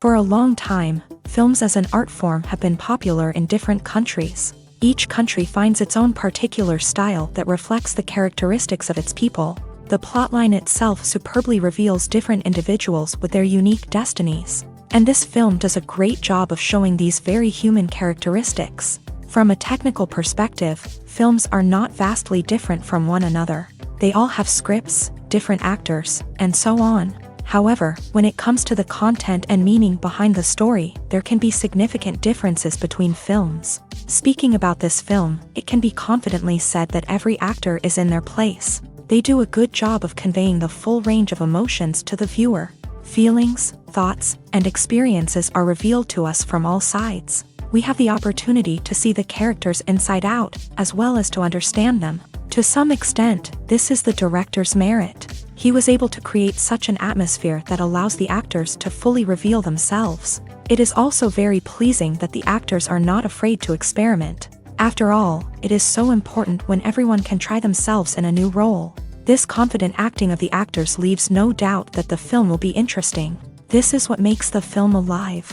For a long time, films as an art form have been popular in different countries. Each country finds its own particular style that reflects the characteristics of its people. The plotline itself superbly reveals different individuals with their unique destinies. And this film does a great job of showing these very human characteristics. From a technical perspective, films are not vastly different from one another. They all have scripts, different actors, and so on. However, when it comes to the content and meaning behind the story, there can be significant differences between films. Speaking about this film, it can be confidently said that every actor is in their place. They do a good job of conveying the full range of emotions to the viewer. Feelings, thoughts, and experiences are revealed to us from all sides. We have the opportunity to see the characters inside out, as well as to understand them. To some extent, this is the director's merit. He was able to create such an atmosphere that allows the actors to fully reveal themselves. It is also very pleasing that the actors are not afraid to experiment. After all, it is so important when everyone can try themselves in a new role. This confident acting of the actors leaves no doubt that the film will be interesting. This is what makes the film alive.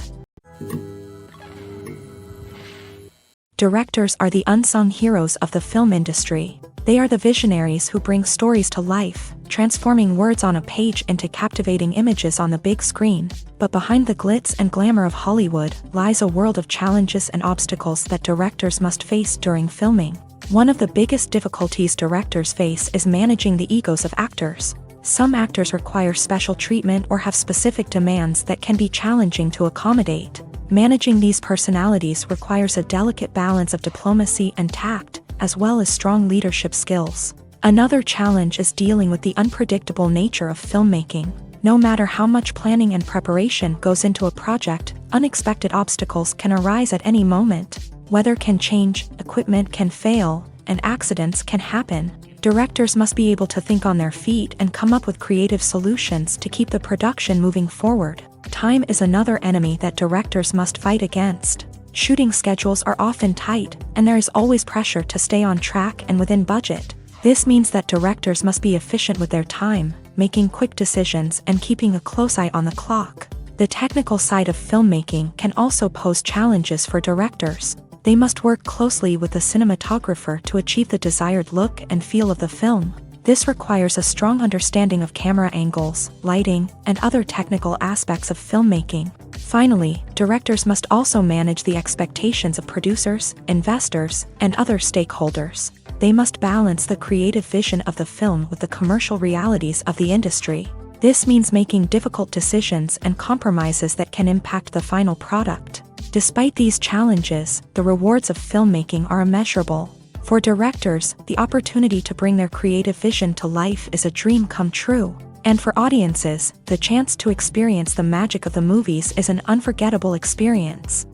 Directors are the unsung heroes of the film industry. They are the visionaries who bring stories to life, transforming words on a page into captivating images on the big screen. But behind the glitz and glamour of Hollywood lies a world of challenges and obstacles that directors must face during filming. One of the biggest difficulties directors face is managing the egos of actors. Some actors require special treatment or have specific demands that can be challenging to accommodate. Managing these personalities requires a delicate balance of diplomacy and tact, as well as strong leadership skills. Another challenge is dealing with the unpredictable nature of filmmaking. No matter how much planning and preparation goes into a project, unexpected obstacles can arise at any moment. Weather can change, equipment can fail, and accidents can happen. Directors must be able to think on their feet and come up with creative solutions to keep the production moving forward. Time is another enemy that directors must fight against. Shooting schedules are often tight, and there is always pressure to stay on track and within budget. This means that directors must be efficient with their time, making quick decisions and keeping a close eye on the clock. The technical side of filmmaking can also pose challenges for directors. They must work closely with the cinematographer to achieve the desired look and feel of the film. This requires a strong understanding of camera angles, lighting, and other technical aspects of filmmaking. Finally, directors must also manage the expectations of producers, investors, and other stakeholders. They must balance the creative vision of the film with the commercial realities of the industry. This means making difficult decisions and compromises that can impact the final product. Despite these challenges, the rewards of filmmaking are immeasurable. For directors, the opportunity to bring their creative vision to life is a dream come true. And for audiences, the chance to experience the magic of the movies is an unforgettable experience.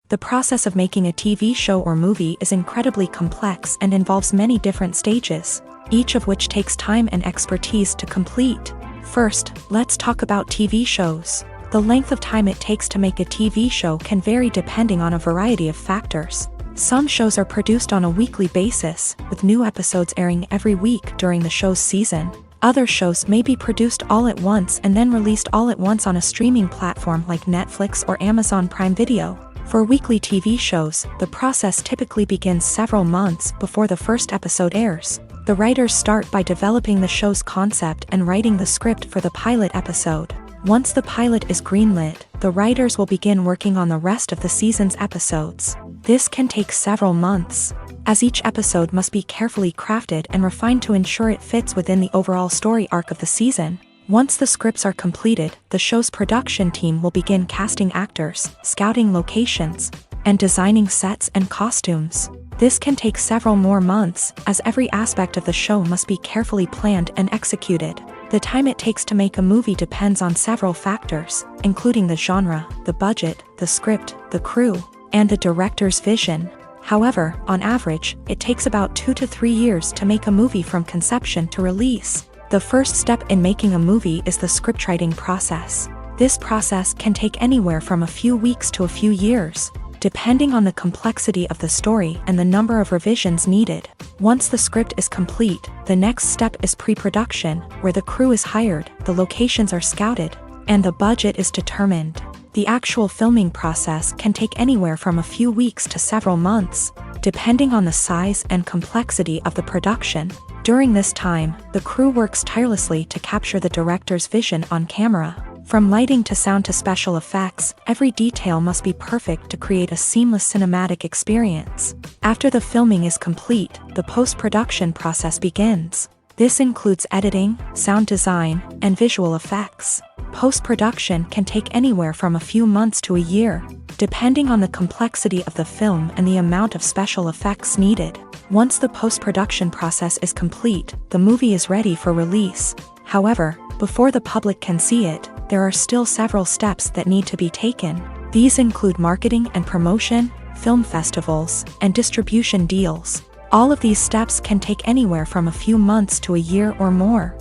The process of making a TV show or movie is incredibly complex and involves many different stages, each of which takes time and expertise to complete. First, let's talk about TV shows. The length of time it takes to make a TV show can vary depending on a variety of factors. Some shows are produced on a weekly basis, with new episodes airing every week during the show's season. Other shows may be produced all at once and then released all at once on a streaming platform like Netflix or Amazon Prime Video. For weekly TV shows, the process typically begins several months before the first episode airs. The writers start by developing the show's concept and writing the script for the pilot episode. Once the pilot is greenlit, the writers will begin working on the rest of the season's episodes. This can take several months, as each episode must be carefully crafted and refined to ensure it fits within the overall story arc of the season. Once the scripts are completed, the show's production team will begin casting actors, scouting locations, and designing sets and costumes. This can take several more months, as every aspect of the show must be carefully planned and executed. The time it takes to make a movie depends on several factors, including the genre, the budget, the script, the crew, and the director's vision. However, on average, it takes about 2 to 3 years to make a movie from conception to release. The first step in making a movie is the scriptwriting process. This process can take anywhere from a few weeks to a few years, depending on the complexity of the story and the number of revisions needed. Once the script is complete, the next step is pre-production, where the crew is hired, the locations are scouted, and the budget is determined. The actual filming process can take anywhere from a few weeks to several months, depending on the size and complexity of the production. During this time, the crew works tirelessly to capture the director's vision on camera. From lighting to sound to special effects, every detail must be perfect to create a seamless cinematic experience. After the filming is complete, the post-production process begins. This includes editing, sound design, and visual effects. Post-production can take anywhere from a few months to a year, depending on the complexity of the film and the amount of special effects needed. Once the post-production process is complete, the movie is ready for release. However, before the public can see it, there are still several steps that need to be taken. These include marketing and promotion, film festivals, and distribution deals. All of these steps can take anywhere from a few months to a year or more.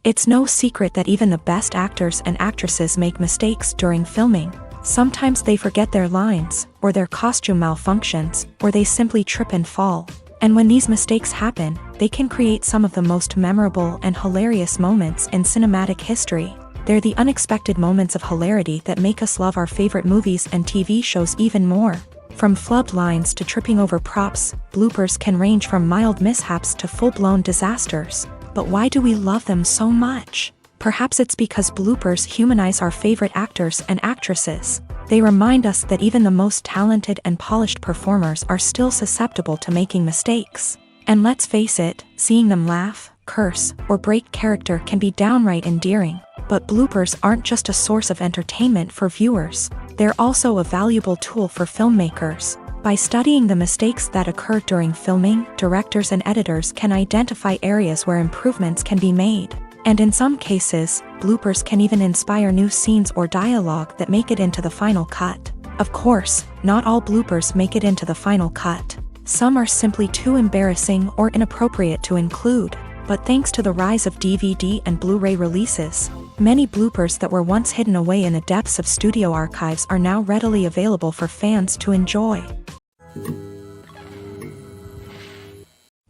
It's no secret that even the best actors and actresses make mistakes during filming. Sometimes they forget their lines, or their costume malfunctions, or they simply trip and fall. And when these mistakes happen, they can create some of the most memorable and hilarious moments in cinematic history. They're the unexpected moments of hilarity that make us love our favorite movies and TV shows even more. From flubbed lines to tripping over props, bloopers can range from mild mishaps to full-blown disasters. But why do we love them so much? Perhaps it's because bloopers humanize our favorite actors and actresses. They remind us that even the most talented and polished performers are still susceptible to making mistakes. And let's face it, seeing them laugh, curse, or break character can be downright endearing. But bloopers aren't just a source of entertainment for viewers. They're also a valuable tool for filmmakers. By studying the mistakes that occur during filming, directors and editors can identify areas where improvements can be made. And in some cases, bloopers can even inspire new scenes or dialogue that make it into the final cut. Of course, not all bloopers make it into the final cut. Some are simply too embarrassing or inappropriate to include. But thanks to the rise of DVD and Blu-ray releases, many bloopers that were once hidden away in the depths of studio archives are now readily available for fans to enjoy.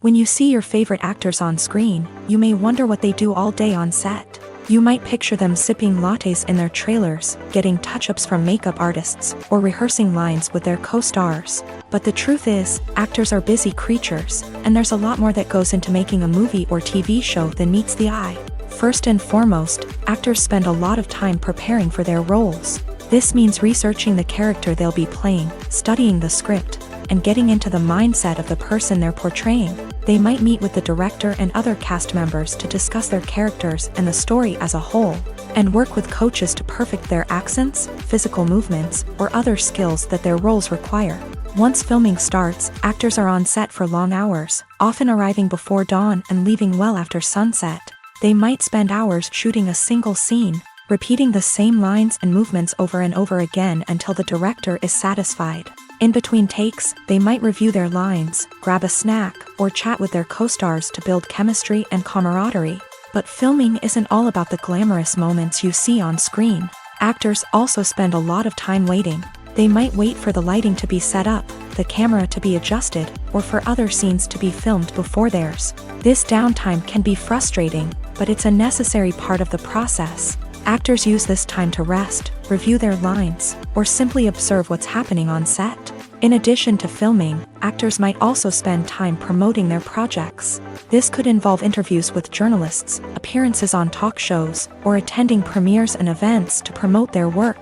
When you see your favorite actors on screen, you may wonder what they do all day on set. You might picture them sipping lattes in their trailers, getting touch-ups from makeup artists, or rehearsing lines with their co-stars. But the truth is, actors are busy creatures, and there's a lot more that goes into making a movie or TV show than meets the eye. First and foremost, actors spend a lot of time preparing for their roles. This means researching the character they'll be playing, studying the script, and getting into the mindset of the person they're portraying. They might meet with the director and other cast members to discuss their characters and the story as a whole, and work with coaches to perfect their accents, physical movements, or other skills that their roles require. Once filming starts, actors are on set for long hours, often arriving before dawn and leaving well after sunset. They might spend hours shooting a single scene, repeating the same lines and movements over and over again until the director is satisfied. In between takes, they might review their lines, grab a snack, or chat with their co-stars to build chemistry and camaraderie. But filming isn't all about the glamorous moments you see on screen. Actors also spend a lot of time waiting. They might wait for the lighting to be set up, the camera to be adjusted, or for other scenes to be filmed before theirs. This downtime can be frustrating, but it's a necessary part of the process. Actors use this time to rest, review their lines, or simply observe what's happening on set. In addition to filming, actors might also spend time promoting their projects. This could involve interviews with journalists, appearances on talk shows, or attending premieres and events to promote their work.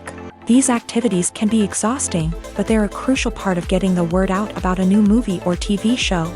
These activities can be exhausting, but they're a crucial part of getting the word out about a new movie or TV show.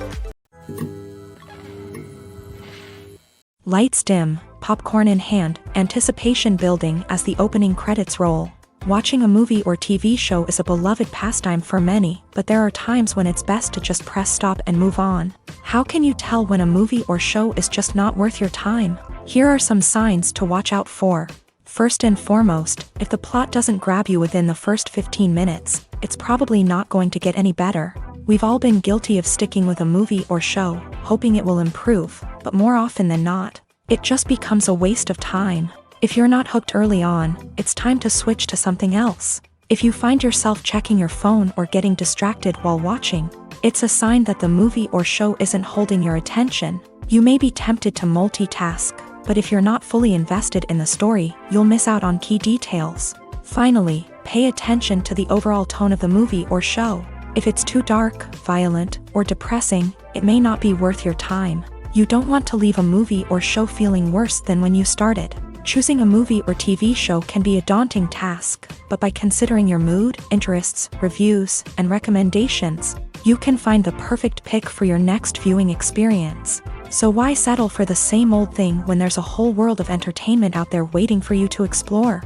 Lights dim, popcorn in hand, anticipation building as the opening credits roll. Watching a movie or TV show is a beloved pastime for many, but there are times when it's best to just press stop and move on. How can you tell when a movie or show is just not worth your time? Here are some signs to watch out for. First and foremost, if the plot doesn't grab you within the first 15 minutes, it's probably not going to get any better. We've all been guilty of sticking with a movie or show, hoping it will improve, but more often than not, it just becomes a waste of time. If you're not hooked early on, it's time to switch to something else. If you find yourself checking your phone or getting distracted while watching, it's a sign that the movie or show isn't holding your attention. You may be tempted to multitask, but if you're not fully invested in the story, you'll miss out on key details. Finally, pay attention to the overall tone of the movie or show. If it's too dark, violent, or depressing, it may not be worth your time. You don't want to leave a movie or show feeling worse than when you started. Choosing a movie or TV show can be a daunting task, but by considering your mood, interests, reviews, and recommendations, you can find the perfect pick for your next viewing experience. So why settle for the same old thing when there's a whole world of entertainment out there waiting for you to explore?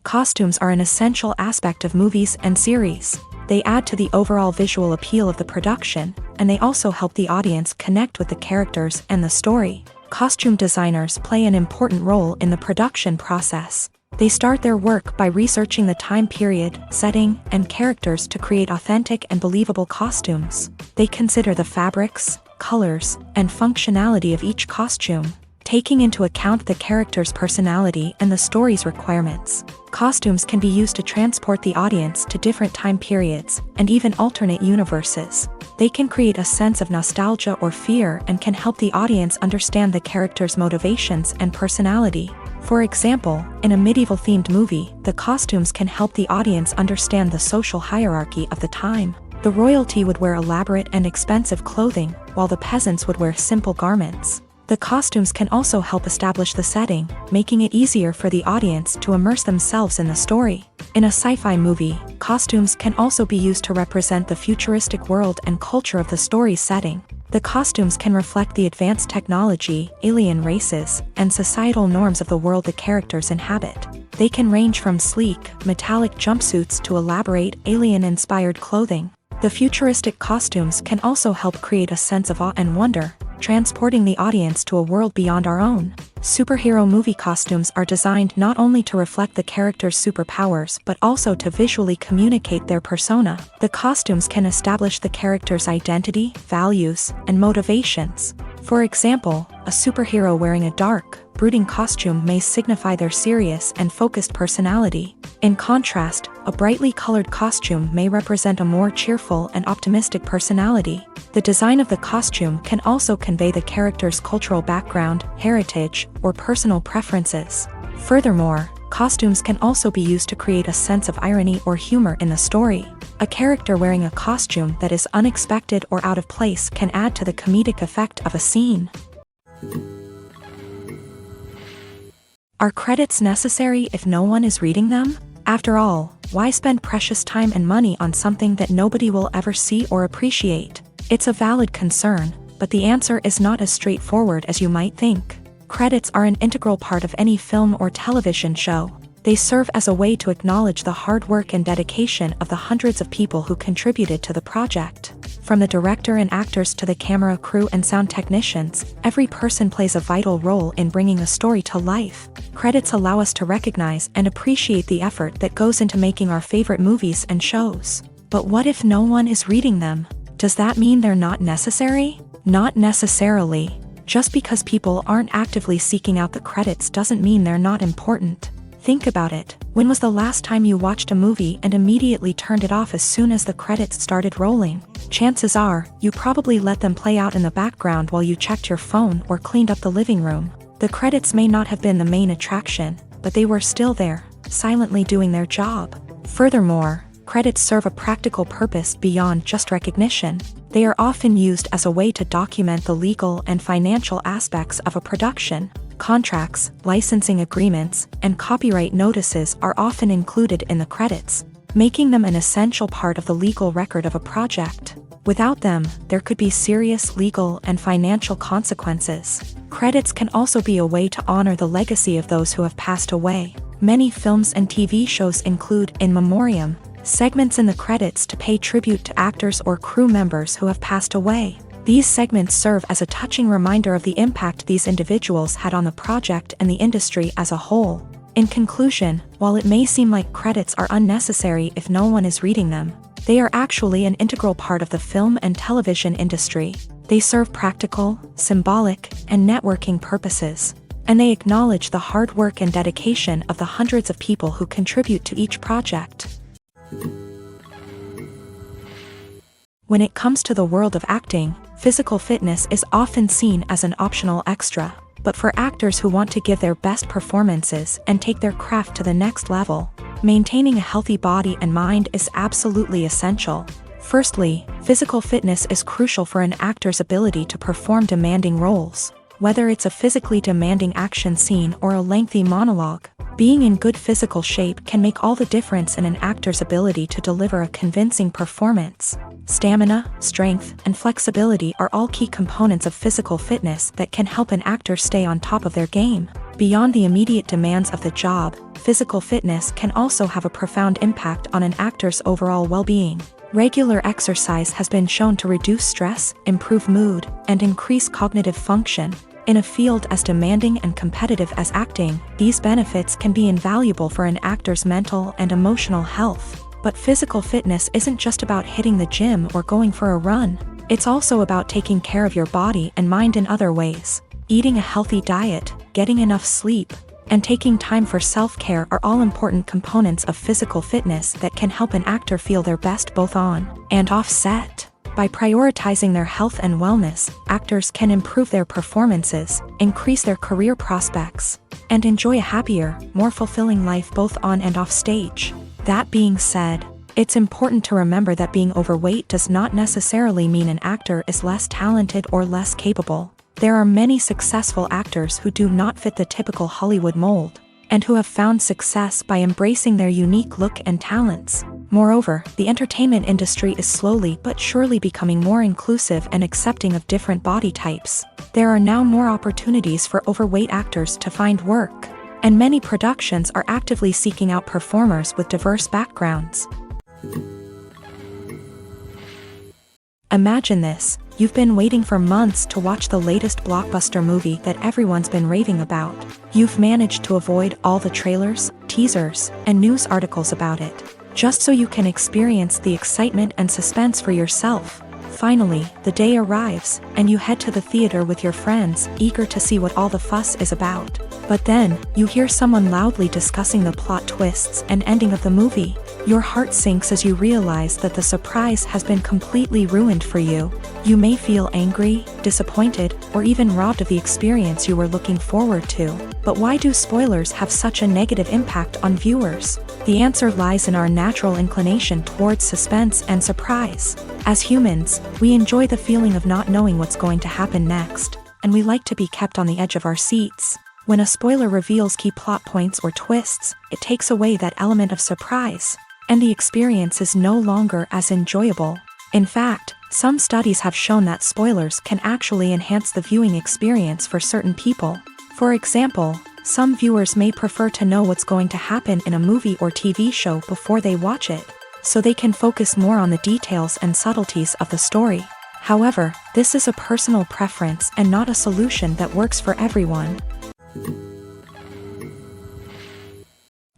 Costumes are an essential aspect of movies and series. They add to the overall visual appeal of the production, and they also help the audience connect with the characters and the story. Costume designers play an important role in the production process. They start their work by researching the time period, setting, and characters to create authentic and believable costumes. They consider the fabrics, colors, and functionality of each costume, taking into account the character's personality and the story's requirements. Costumes can be used to transport the audience to different time periods, and even alternate universes. They can create a sense of nostalgia or fear and can help the audience understand the character's motivations and personality. For example, in a medieval-themed movie, the costumes can help the audience understand the social hierarchy of the time. The royalty would wear elaborate and expensive clothing, while the peasants would wear simple garments. The costumes can also help establish the setting, making it easier for the audience to immerse themselves in the story. In a sci-fi movie, costumes can also be used to represent the futuristic world and culture of the story's setting. The costumes can reflect the advanced technology, alien races, and societal norms of the world the characters inhabit. They can range from sleek, metallic jumpsuits to elaborate, alien-inspired clothing. The futuristic costumes can also help create a sense of awe and wonder, transporting the audience to a world beyond our own. Superhero movie costumes are designed not only to reflect the character's superpowers but also to visually communicate their persona. The costumes can establish the character's identity, values, and motivations. For example, a superhero wearing a dark, brooding costume may signify their serious and focused personality. In contrast, a brightly colored costume may represent a more cheerful and optimistic personality. The design of the costume can also convey the character's cultural background, heritage, or personal preferences. Furthermore, costumes can also be used to create a sense of irony or humor in the story. A character wearing a costume that is unexpected or out of place can add to the comedic effect of a scene. Are credits necessary if no one is reading them? After all, why spend precious time and money on something that nobody will ever see or appreciate? It's a valid concern, but the answer is not as straightforward as you might think. Credits are an integral part of any film or television show. They serve as a way to acknowledge the hard work and dedication of the hundreds of people who contributed to the project. From the director and actors to the camera crew and sound technicians, every person plays a vital role in bringing a story to life. Credits allow us to recognize and appreciate the effort that goes into making our favorite movies and shows. But what if no one is reading them? Does that mean they're not necessary? Not necessarily. Just because people aren't actively seeking out the credits doesn't mean they're not important. Think about it. When was the last time you watched a movie and immediately turned it off as soon as the credits started rolling? Chances are, you probably let them play out in the background while you checked your phone or cleaned up the living room. The credits may not have been the main attraction, but they were still there, silently doing their job. Furthermore, credits serve a practical purpose beyond just recognition. They are often used as a way to document the legal and financial aspects of a production. Contracts, licensing agreements, and copyright notices are often included in the credits, making them an essential part of the legal record of a project. Without them, there could be serious legal and financial consequences. Credits can also be a way to honor the legacy of those who have passed away. Many films and TV shows include in memoriam segments in the credits to pay tribute to actors or crew members who have passed away. These segments serve as a touching reminder of the impact these individuals had on the project and the industry as a whole. In conclusion, while it may seem like credits are unnecessary if no one is reading them, they are actually an integral part of the film and television industry. They serve practical, symbolic, and networking purposes, and they acknowledge the hard work and dedication of the hundreds of people who contribute to each project. When it comes to the world of acting, physical fitness is often seen as an optional extra, but for actors who want to give their best performances and take their craft to the next level, maintaining a healthy body and mind is absolutely essential. Firstly, physical fitness is crucial for an actor's ability to perform demanding roles. Whether it's a physically demanding action scene or a lengthy monologue, being in good physical shape can make all the difference in an actor's ability to deliver a convincing performance. Stamina, strength, and flexibility are all key components of physical fitness that can help an actor stay on top of their game. Beyond the immediate demands of the job, physical fitness can also have a profound impact on an actor's overall well-being. Regular exercise has been shown to reduce stress, improve mood, and increase cognitive function. In a field as demanding and competitive as acting, these benefits can be invaluable for an actor's mental and emotional health. But physical fitness isn't just about hitting the gym or going for a run. It's also about taking care of your body and mind in other ways. Eating a healthy diet, getting enough sleep, and taking time for self-care are all important components of physical fitness that can help an actor feel their best both on and off set. By prioritizing their health and wellness, actors can improve their performances, increase their career prospects, and enjoy a happier, more fulfilling life both on and off stage. That being said, it's important to remember that being overweight does not necessarily mean an actor is less talented or less capable. There are many successful actors who do not fit the typical Hollywood mold, and who have found success by embracing their unique look and talents. Moreover, the entertainment industry is slowly but surely becoming more inclusive and accepting of different body types. There are now more opportunities for overweight actors to find work, and many productions are actively seeking out performers with diverse backgrounds. Imagine this: you've been waiting for months to watch the latest blockbuster movie that everyone's been raving about. You've managed to avoid all the trailers, teasers, and news articles about it, just so you can experience the excitement and suspense for yourself. Finally, the day arrives, and you head to the theater with your friends, eager to see what all the fuss is about. But then, you hear someone loudly discussing the plot twists and ending of the movie. Your heart sinks as you realize that the surprise has been completely ruined for you. You may feel angry, disappointed, or even robbed of the experience you were looking forward to. But why do spoilers have such a negative impact on viewers? The answer lies in our natural inclination towards suspense and surprise. As humans, we enjoy the feeling of not knowing what's going to happen next, and we like to be kept on the edge of our seats. When a spoiler reveals key plot points or twists, it takes away that element of surprise, and the experience is no longer as enjoyable. In fact, some studies have shown that spoilers can actually enhance the viewing experience for certain people. For example, some viewers may prefer to know what's going to happen in a movie or TV show before they watch it, so they can focus more on the details and subtleties of the story. However, this is a personal preference and not a solution that works for everyone.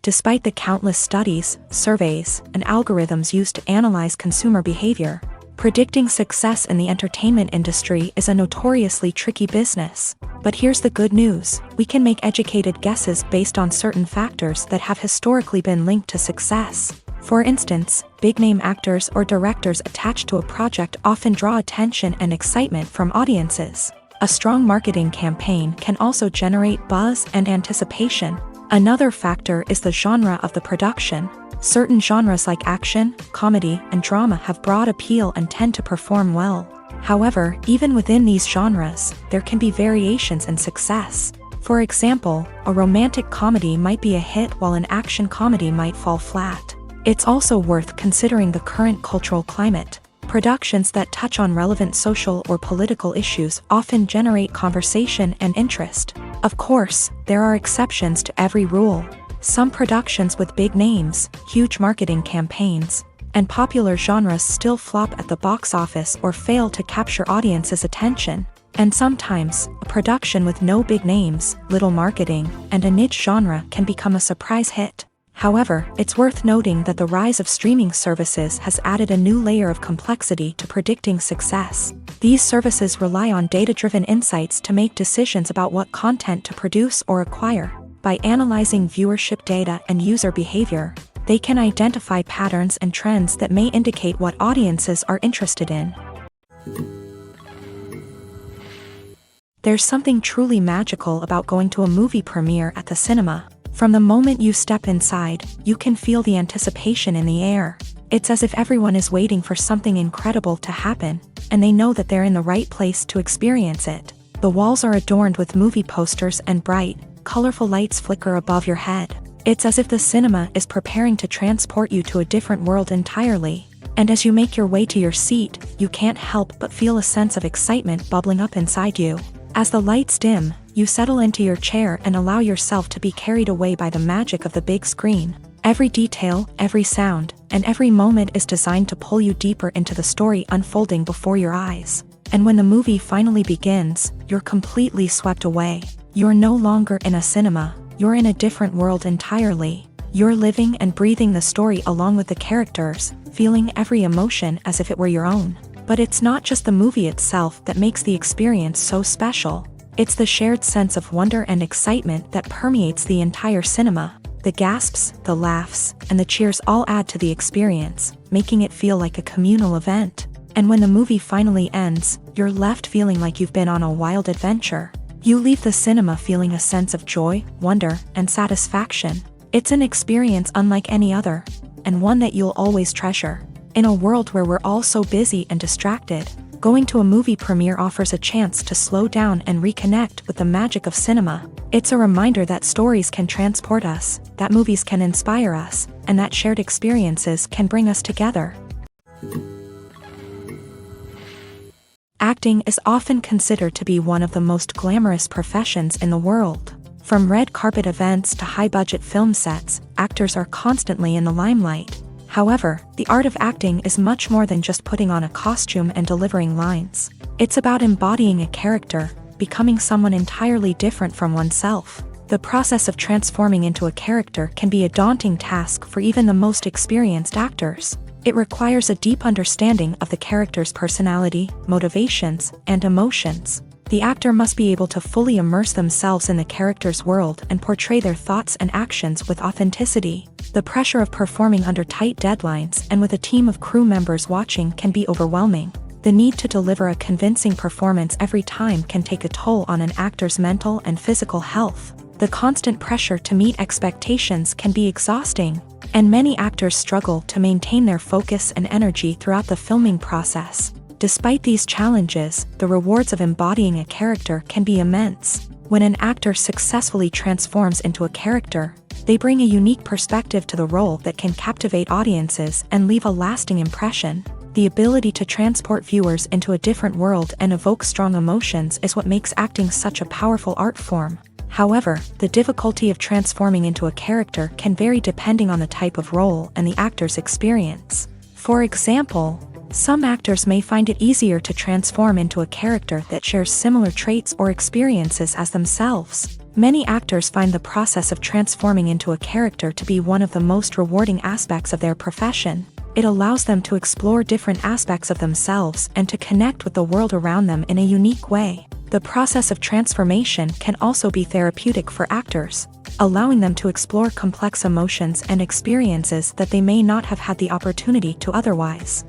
Despite the countless studies, surveys, and algorithms used to analyze consumer behavior, predicting success in the entertainment industry is a notoriously tricky business. But here's the good news: we can make educated guesses based on certain factors that have historically been linked to success. For instance, big-name actors or directors attached to a project often draw attention and excitement from audiences. A strong marketing campaign can also generate buzz and anticipation. Another factor is the genre of the production. Certain genres like action, comedy, and drama have broad appeal and tend to perform well. However, even within these genres, there can be variations in success. For example, a romantic comedy might be a hit while an action comedy might fall flat. It's also worth considering the current cultural climate. Productions that touch on relevant social or political issues often generate conversation and interest. Of course, there are exceptions to every rule. Some productions with big names, huge marketing campaigns, and popular genres still flop at the box office or fail to capture audiences' attention. And sometimes, a production with no big names, little marketing, and a niche genre can become a surprise hit. However, it's worth noting that the rise of streaming services has added a new layer of complexity to predicting success. These services rely on data-driven insights to make decisions about what content to produce or acquire. By analyzing viewership data and user behavior, they can identify patterns and trends that may indicate what audiences are interested in. There's something truly magical about going to a movie premiere at the cinema. From the moment you step inside, you can feel the anticipation in the air. It's as if everyone is waiting for something incredible to happen, and they know that they're in the right place to experience it. The walls are adorned with movie posters and bright, colorful lights flicker above your head. It's as if the cinema is preparing to transport you to a different world entirely. And as you make your way to your seat, you can't help but feel a sense of excitement bubbling up inside you. As the lights dim, you settle into your chair and allow yourself to be carried away by the magic of the big screen. Every detail, every sound, and every moment is designed to pull you deeper into the story unfolding before your eyes. And when the movie finally begins, you're completely swept away. You're no longer in a cinema, you're in a different world entirely. You're living and breathing the story along with the characters, feeling every emotion as if it were your own. But it's not just the movie itself that makes the experience so special. It's the shared sense of wonder and excitement that permeates the entire cinema. The gasps, the laughs, and the cheers all add to the experience, making it feel like a communal event. And when the movie finally ends, you're left feeling like you've been on a wild adventure. You leave the cinema feeling a sense of joy, wonder, and satisfaction. It's an experience unlike any other, and one that you'll always treasure. In a world where we're all so busy and distracted, going to a movie premiere offers a chance to slow down and reconnect with the magic of cinema. It's a reminder that stories can transport us, that movies can inspire us, and that shared experiences can bring us together. Acting is often considered to be one of the most glamorous professions in the world. From red carpet events to high-budget film sets, actors are constantly in the limelight. However, the art of acting is much more than just putting on a costume and delivering lines. It's about embodying a character, becoming someone entirely different from oneself. The process of transforming into a character can be a daunting task for even the most experienced actors. It requires a deep understanding of the character's personality, motivations, and emotions. The actor must be able to fully immerse themselves in the character's world and portray their thoughts and actions with authenticity. The pressure of performing under tight deadlines and with a team of crew members watching can be overwhelming. The need to deliver a convincing performance every time can take a toll on an actor's mental and physical health. The constant pressure to meet expectations can be exhausting, and many actors struggle to maintain their focus and energy throughout the filming process. Despite these challenges, the rewards of embodying a character can be immense. When an actor successfully transforms into a character, they bring a unique perspective to the role that can captivate audiences and leave a lasting impression. The ability to transport viewers into a different world and evoke strong emotions is what makes acting such a powerful art form. However, the difficulty of transforming into a character can vary depending on the type of role and the actor's experience. For example, some actors may find it easier to transform into a character that shares similar traits or experiences as themselves. Many actors find the process of transforming into a character to be one of the most rewarding aspects of their profession. It allows them to explore different aspects of themselves and to connect with the world around them in a unique way. The process of transformation can also be therapeutic for actors, allowing them to explore complex emotions and experiences that they may not have had the opportunity to otherwise.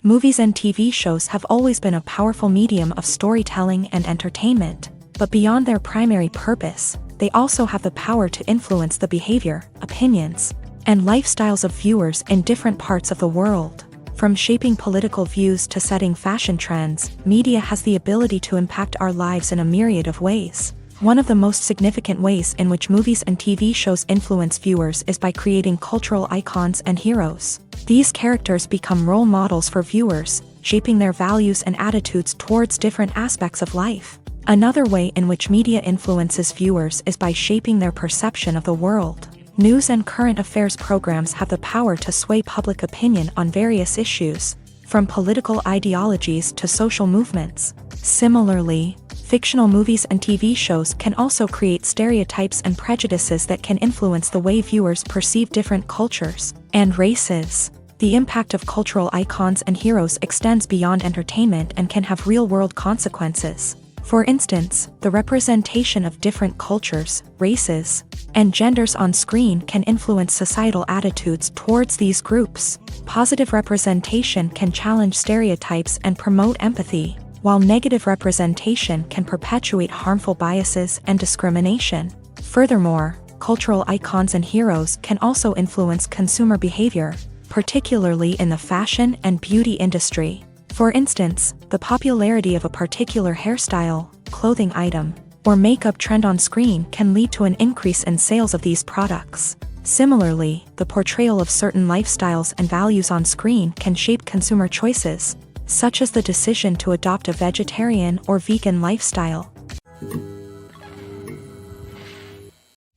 Movies and TV shows have always been a powerful medium of storytelling and entertainment, but beyond their primary purpose, they also have the power to influence the behavior, opinions, and lifestyles of viewers in different parts of the world. From shaping political views to setting fashion trends, media has the ability to impact our lives in a myriad of ways. One of the most significant ways in which movies and TV shows influence viewers is by creating cultural icons and heroes. These characters become role models for viewers, shaping their values and attitudes towards different aspects of life. Another way in which media influences viewers is by shaping their perception of the world. News and current affairs programs have the power to sway public opinion on various issues, from political ideologies to social movements. Similarly, fictional movies and TV shows can also create stereotypes and prejudices that can influence the way viewers perceive different cultures and races. The impact of cultural icons and heroes extends beyond entertainment and can have real-world consequences. For instance, the representation of different cultures, races, and genders on screen can influence societal attitudes towards these groups. Positive representation can challenge stereotypes and promote empathy, while negative representation can perpetuate harmful biases and discrimination. Furthermore, cultural icons and heroes can also influence consumer behavior, particularly in the fashion and beauty industry. For instance, the popularity of a particular hairstyle, clothing item, or makeup trend on screen can lead to an increase in sales of these products. Similarly, the portrayal of certain lifestyles and values on screen can shape consumer choices, such as the decision to adopt a vegetarian or vegan lifestyle.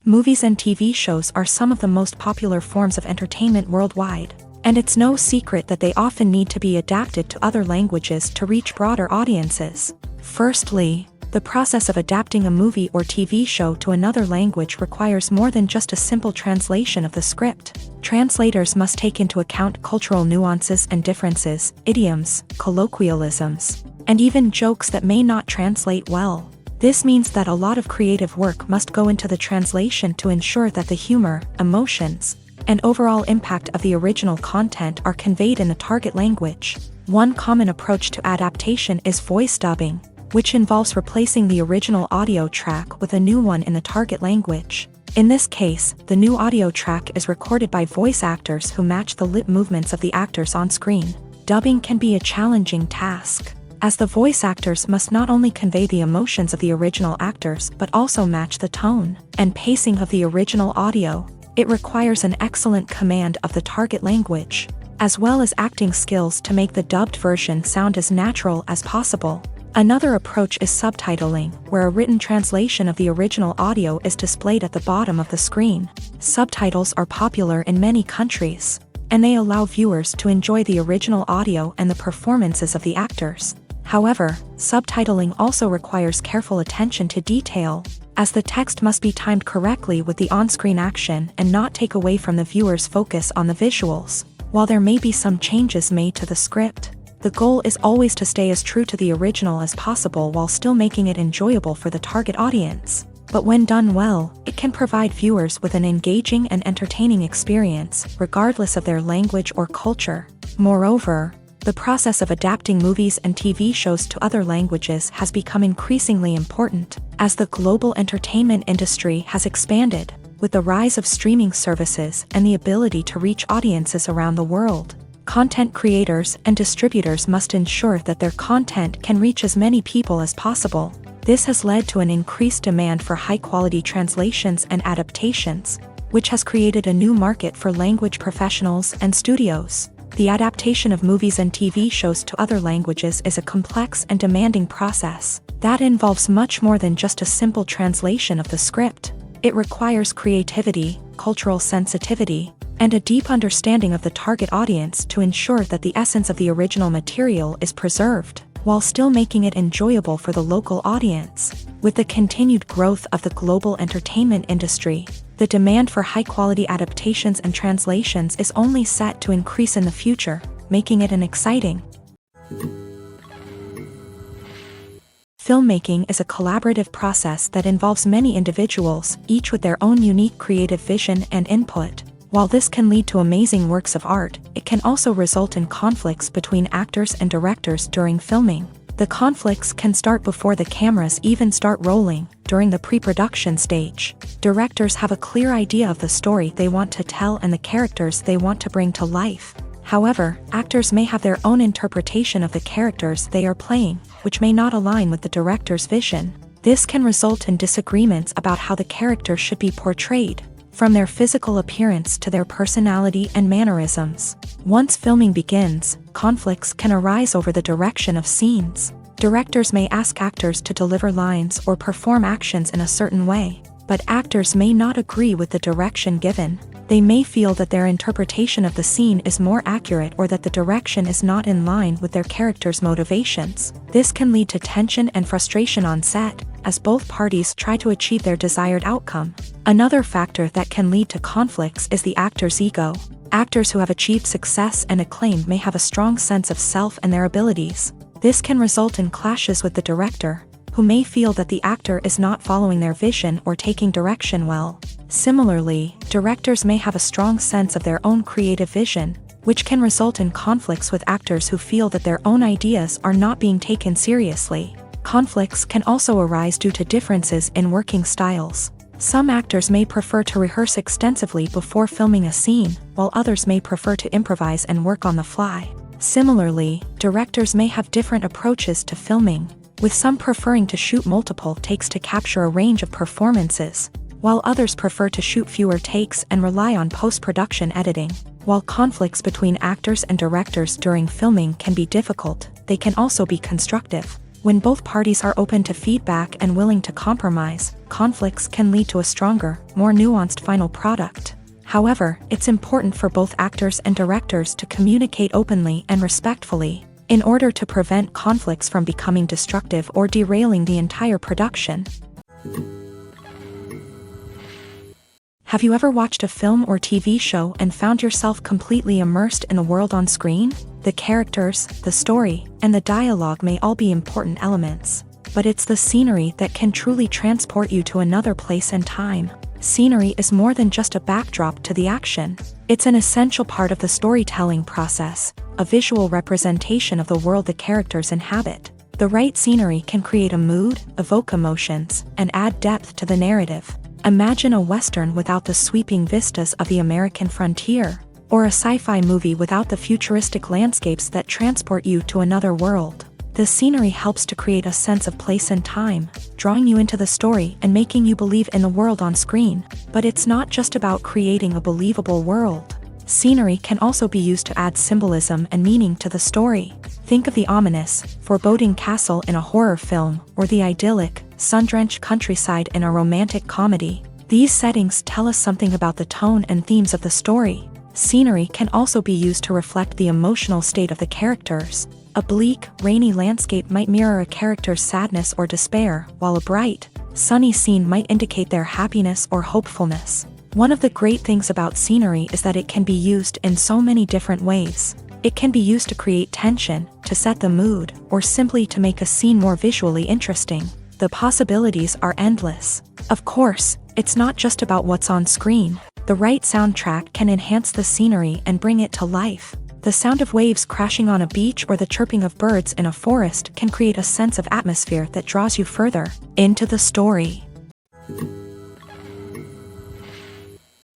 Movies and TV shows are some of the most popular forms of entertainment worldwide, and it's no secret that they often need to be adapted to other languages to reach broader audiences. Firstly, the process of adapting a movie or TV show to another language requires more than just a simple translation of the script. Translators must take into account cultural nuances and differences, idioms, colloquialisms, and even jokes that may not translate well. This means that a lot of creative work must go into the translation to ensure that the humor, emotions, and overall impact of the original content are conveyed in the target language. One common approach to adaptation is voice dubbing, which involves replacing the original audio track with a new one in the target language. In this case, the new audio track is recorded by voice actors who match the lip movements of the actors on screen. Dubbing can be a challenging task, as the voice actors must not only convey the emotions of the original actors but also match the tone and pacing of the original audio. It requires an excellent command of the target language, as well as acting skills to make the dubbed version sound as natural as possible. Another approach is subtitling, where a written translation of the original audio is displayed at the bottom of the screen. Subtitles are popular in many countries, and they allow viewers to enjoy the original audio and the performances of the actors. However, subtitling also requires careful attention to detail, as the text must be timed correctly with the on-screen action and not take away from the viewer's focus on the visuals. While there may be some changes made to the script, the goal is always to stay as true to the original as possible while still making it enjoyable for the target audience. But when done well, it can provide viewers with an engaging and entertaining experience, regardless of their language or culture. Moreover, the process of adapting movies and TV shows to other languages has become increasingly important, as the global entertainment industry has expanded, with the rise of streaming services and the ability to reach audiences around the world. Content creators and distributors must ensure that their content can reach as many people as possible. This has led to an increased demand for high-quality translations and adaptations, which has created a new market for language professionals and studios. The adaptation of movies and TV shows to other languages is a complex and demanding process that involves much more than just a simple translation of the script. It requires creativity, cultural sensitivity, and a deep understanding of the target audience to ensure that the essence of the original material is preserved, while still making it enjoyable for the local audience. With the continued growth of the global entertainment industry, the demand for high-quality adaptations and translations is only set to increase in the future, making it an exciting. Filmmaking is a collaborative process that involves many individuals, each with their own unique creative vision and input. While this can lead to amazing works of art, it can also result in conflicts between actors and directors during filming. The conflicts can start before the cameras even start rolling, during the pre-production stage. Directors have a clear idea of the story they want to tell and the characters they want to bring to life. However, actors may have their own interpretation of the characters they are playing, which may not align with the director's vision. This can result in disagreements about how the character should be portrayed, from their physical appearance to their personality and mannerisms. Once filming begins, conflicts can arise over the direction of scenes. Directors may ask actors to deliver lines or perform actions in a certain way, but actors may not agree with the direction given. They may feel that their interpretation of the scene is more accurate or that the direction is not in line with their character's motivations. This can lead to tension and frustration on set, as both parties try to achieve their desired outcome. Another factor that can lead to conflicts is the actor's ego. Actors who have achieved success and acclaim may have a strong sense of self and their abilities. This can result in clashes with the director, who may feel that the actor is not following their vision or taking direction well. Similarly, directors may have a strong sense of their own creative vision, which can result in conflicts with actors who feel that their own ideas are not being taken seriously. Conflicts can also arise due to differences in working styles. Some actors may prefer to rehearse extensively before filming a scene, while others may prefer to improvise and work on the fly. Similarly, directors may have different approaches to filming, with some preferring to shoot multiple takes to capture a range of performances, while others prefer to shoot fewer takes and rely on post-production editing. While conflicts between actors and directors during filming can be difficult, they can also be constructive. When both parties are open to feedback and willing to compromise, conflicts can lead to a stronger, more nuanced final product. However, it's important for both actors and directors to communicate openly and respectfully, in order to prevent conflicts from becoming destructive or derailing the entire production. Have you ever watched a film or TV show and found yourself completely immersed in the world on screen? The characters, the story, and the dialogue may all be important elements, but it's the scenery that can truly transport you to another place and time. Scenery is more than just a backdrop to the action. It's an essential part of the storytelling process, a visual representation of the world the characters inhabit. The right scenery can create a mood, evoke emotions, and add depth to the narrative. Imagine a Western without the sweeping vistas of the American frontier, or a sci-fi movie without the futuristic landscapes that transport you to another world. The scenery helps to create a sense of place and time, drawing you into the story and making you believe in the world on screen. But it's not just about creating a believable world. Scenery can also be used to add symbolism and meaning to the story. Think of the ominous, foreboding castle in a horror film, or the idyllic, sun-drenched countryside in a romantic comedy. These settings tell us something about the tone and themes of the story. Scenery can also be used to reflect the emotional state of the characters. A bleak, rainy landscape might mirror a character's sadness or despair, while a bright, sunny scene might indicate their happiness or hopefulness. One of the great things about scenery is that it can be used in so many different ways. It can be used to create tension, to set the mood, or simply to make a scene more visually interesting. The possibilities are endless. Of course, it's not just about what's on screen. The right soundtrack can enhance the scenery and bring it to life. The sound of waves crashing on a beach or the chirping of birds in a forest can create a sense of atmosphere that draws you further into the story.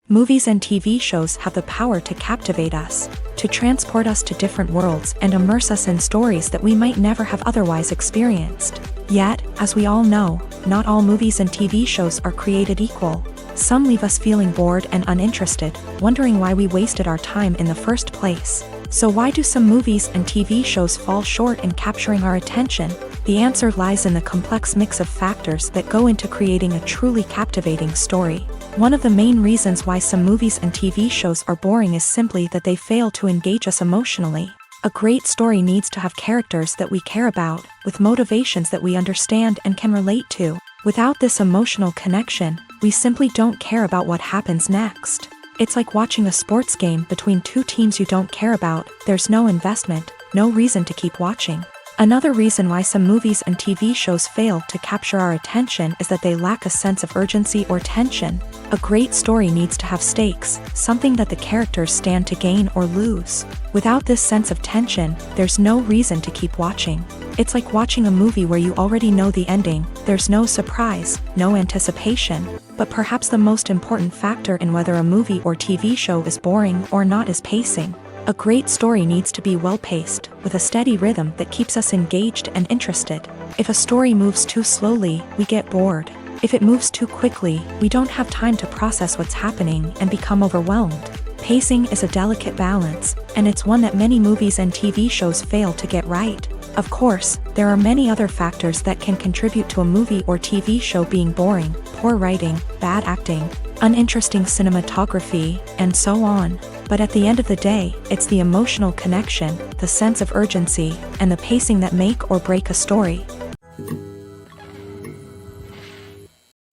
Movies and TV shows have the power to captivate us, to transport us to different worlds and immerse us in stories that we might never have otherwise experienced. Yet, as we all know, not all movies and TV shows are created equal. Some leave us feeling bored and uninterested, wondering why we wasted our time in the first place. So why do some movies and TV shows fall short in capturing our attention? The answer lies in the complex mix of factors that go into creating a truly captivating story. One of the main reasons why some movies and TV shows are boring is simply that they fail to engage us emotionally. A great story needs to have characters that we care about, with motivations that we understand and can relate to. Without this emotional connection, we simply don't care about what happens next. It's like watching a sports game between two teams you don't care about. There's no investment, no reason to keep watching. Another reason why some movies and TV shows fail to capture our attention is that they lack a sense of urgency or tension. A great story needs to have stakes, something that the characters stand to gain or lose. Without this sense of tension, there's no reason to keep watching. It's like watching a movie where you already know the ending. There's no surprise, no anticipation. But perhaps the most important factor in whether a movie or TV show is boring or not is pacing. A great story needs to be well-paced, with a steady rhythm that keeps us engaged and interested. If a story moves too slowly, we get bored. If it moves too quickly, we don't have time to process what's happening and become overwhelmed. Pacing is a delicate balance, and it's one that many movies and TV shows fail to get right. Of course, there are many other factors that can contribute to a movie or TV show being boring: poor writing, bad acting, uninteresting cinematography, and so on. But at the end of the day, it's the emotional connection, the sense of urgency, and the pacing that make or break a story.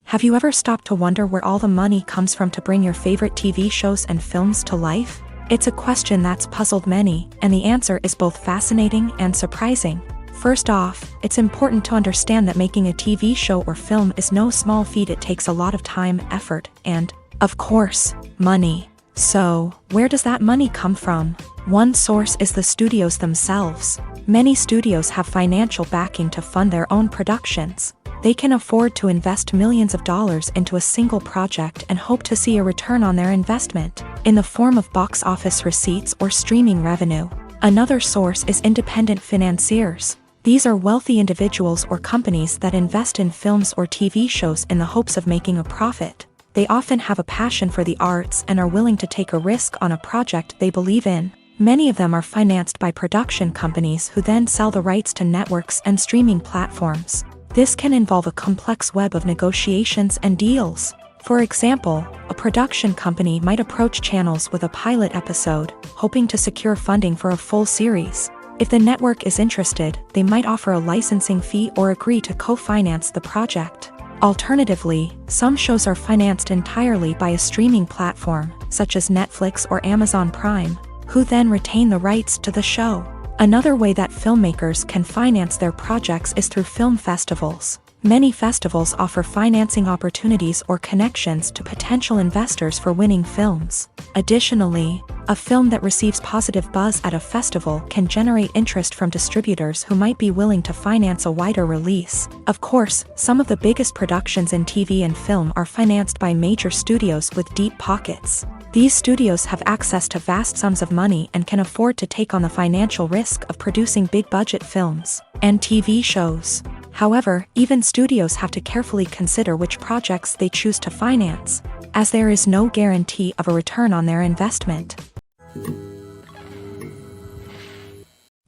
Have you ever stopped to wonder where all the money comes from to bring your favorite TV shows and films to life? It's a question that's puzzled many, and the answer is both fascinating and surprising. First off, it's important to understand that making a TV show or film is no small feat. It takes a lot of time, effort, and, of course, money. So, where does that money come from? One source is the studios themselves. Many studios have financial backing to fund their own productions. They can afford to invest millions of dollars into a single project and hope to see a return on their investment, in the form of box office receipts or streaming revenue. Another source is independent financiers. These are wealthy individuals or companies that invest in films or TV shows in the hopes of making a profit. They often have a passion for the arts and are willing to take a risk on a project they believe in. Many of them are financed by production companies who then sell the rights to networks and streaming platforms. This can involve a complex web of negotiations and deals. For example, a production company might approach channels with a pilot episode, hoping to secure funding for a full series. If the network is interested, they might offer a licensing fee or agree to co-finance the project. Alternatively, some shows are financed entirely by a streaming platform, such as Netflix or Amazon Prime, who then retain the rights to the show. Another way that filmmakers can finance their projects is through film festivals. Many festivals offer financing opportunities or connections to potential investors for winning films. Additionally, a film that receives positive buzz at a festival can generate interest from distributors who might be willing to finance a wider release. Of course, some of the biggest productions in TV and film are financed by major studios with deep pockets. These studios have access to vast sums of money and can afford to take on the financial risk of producing big-budget films and TV shows. However, even studios have to carefully consider which projects they choose to finance, as there is no guarantee of a return on their investment.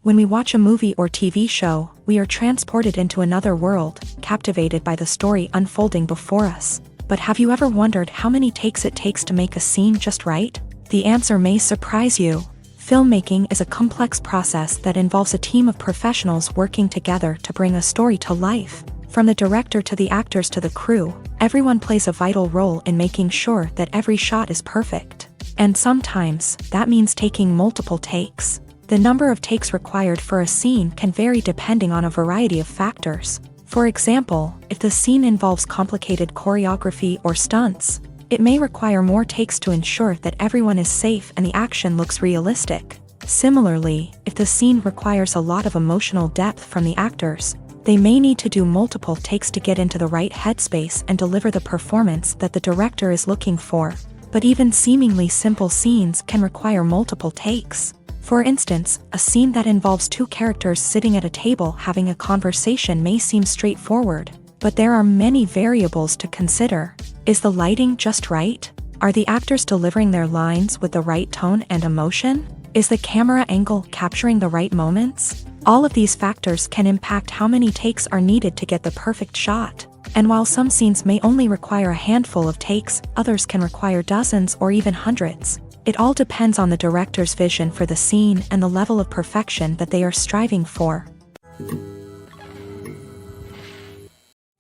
When we watch a movie or TV show, we are transported into another world, captivated by the story unfolding before us. But have you ever wondered how many takes it takes to make a scene just right? The answer may surprise you. Filmmaking is a complex process that involves a team of professionals working together to bring a story to life. From the director to the actors to the crew, everyone plays a vital role in making sure that every shot is perfect. And sometimes, that means taking multiple takes. The number of takes required for a scene can vary depending on a variety of factors. For example, if the scene involves complicated choreography or stunts, it may require more takes to ensure that everyone is safe and the action looks realistic. Similarly, if the scene requires a lot of emotional depth from the actors, they may need to do multiple takes to get into the right headspace and deliver the performance that the director is looking for. But even seemingly simple scenes can require multiple takes. For instance, a scene that involves two characters sitting at a table having a conversation may seem straightforward, but there are many variables to consider. Is the lighting just right? Are the actors delivering their lines with the right tone and emotion? Is the camera angle capturing the right moments? All of these factors can impact how many takes are needed to get the perfect shot. And while some scenes may only require a handful of takes, others can require dozens or even hundreds. It all depends on the director's vision for the scene and the level of perfection that they are striving for.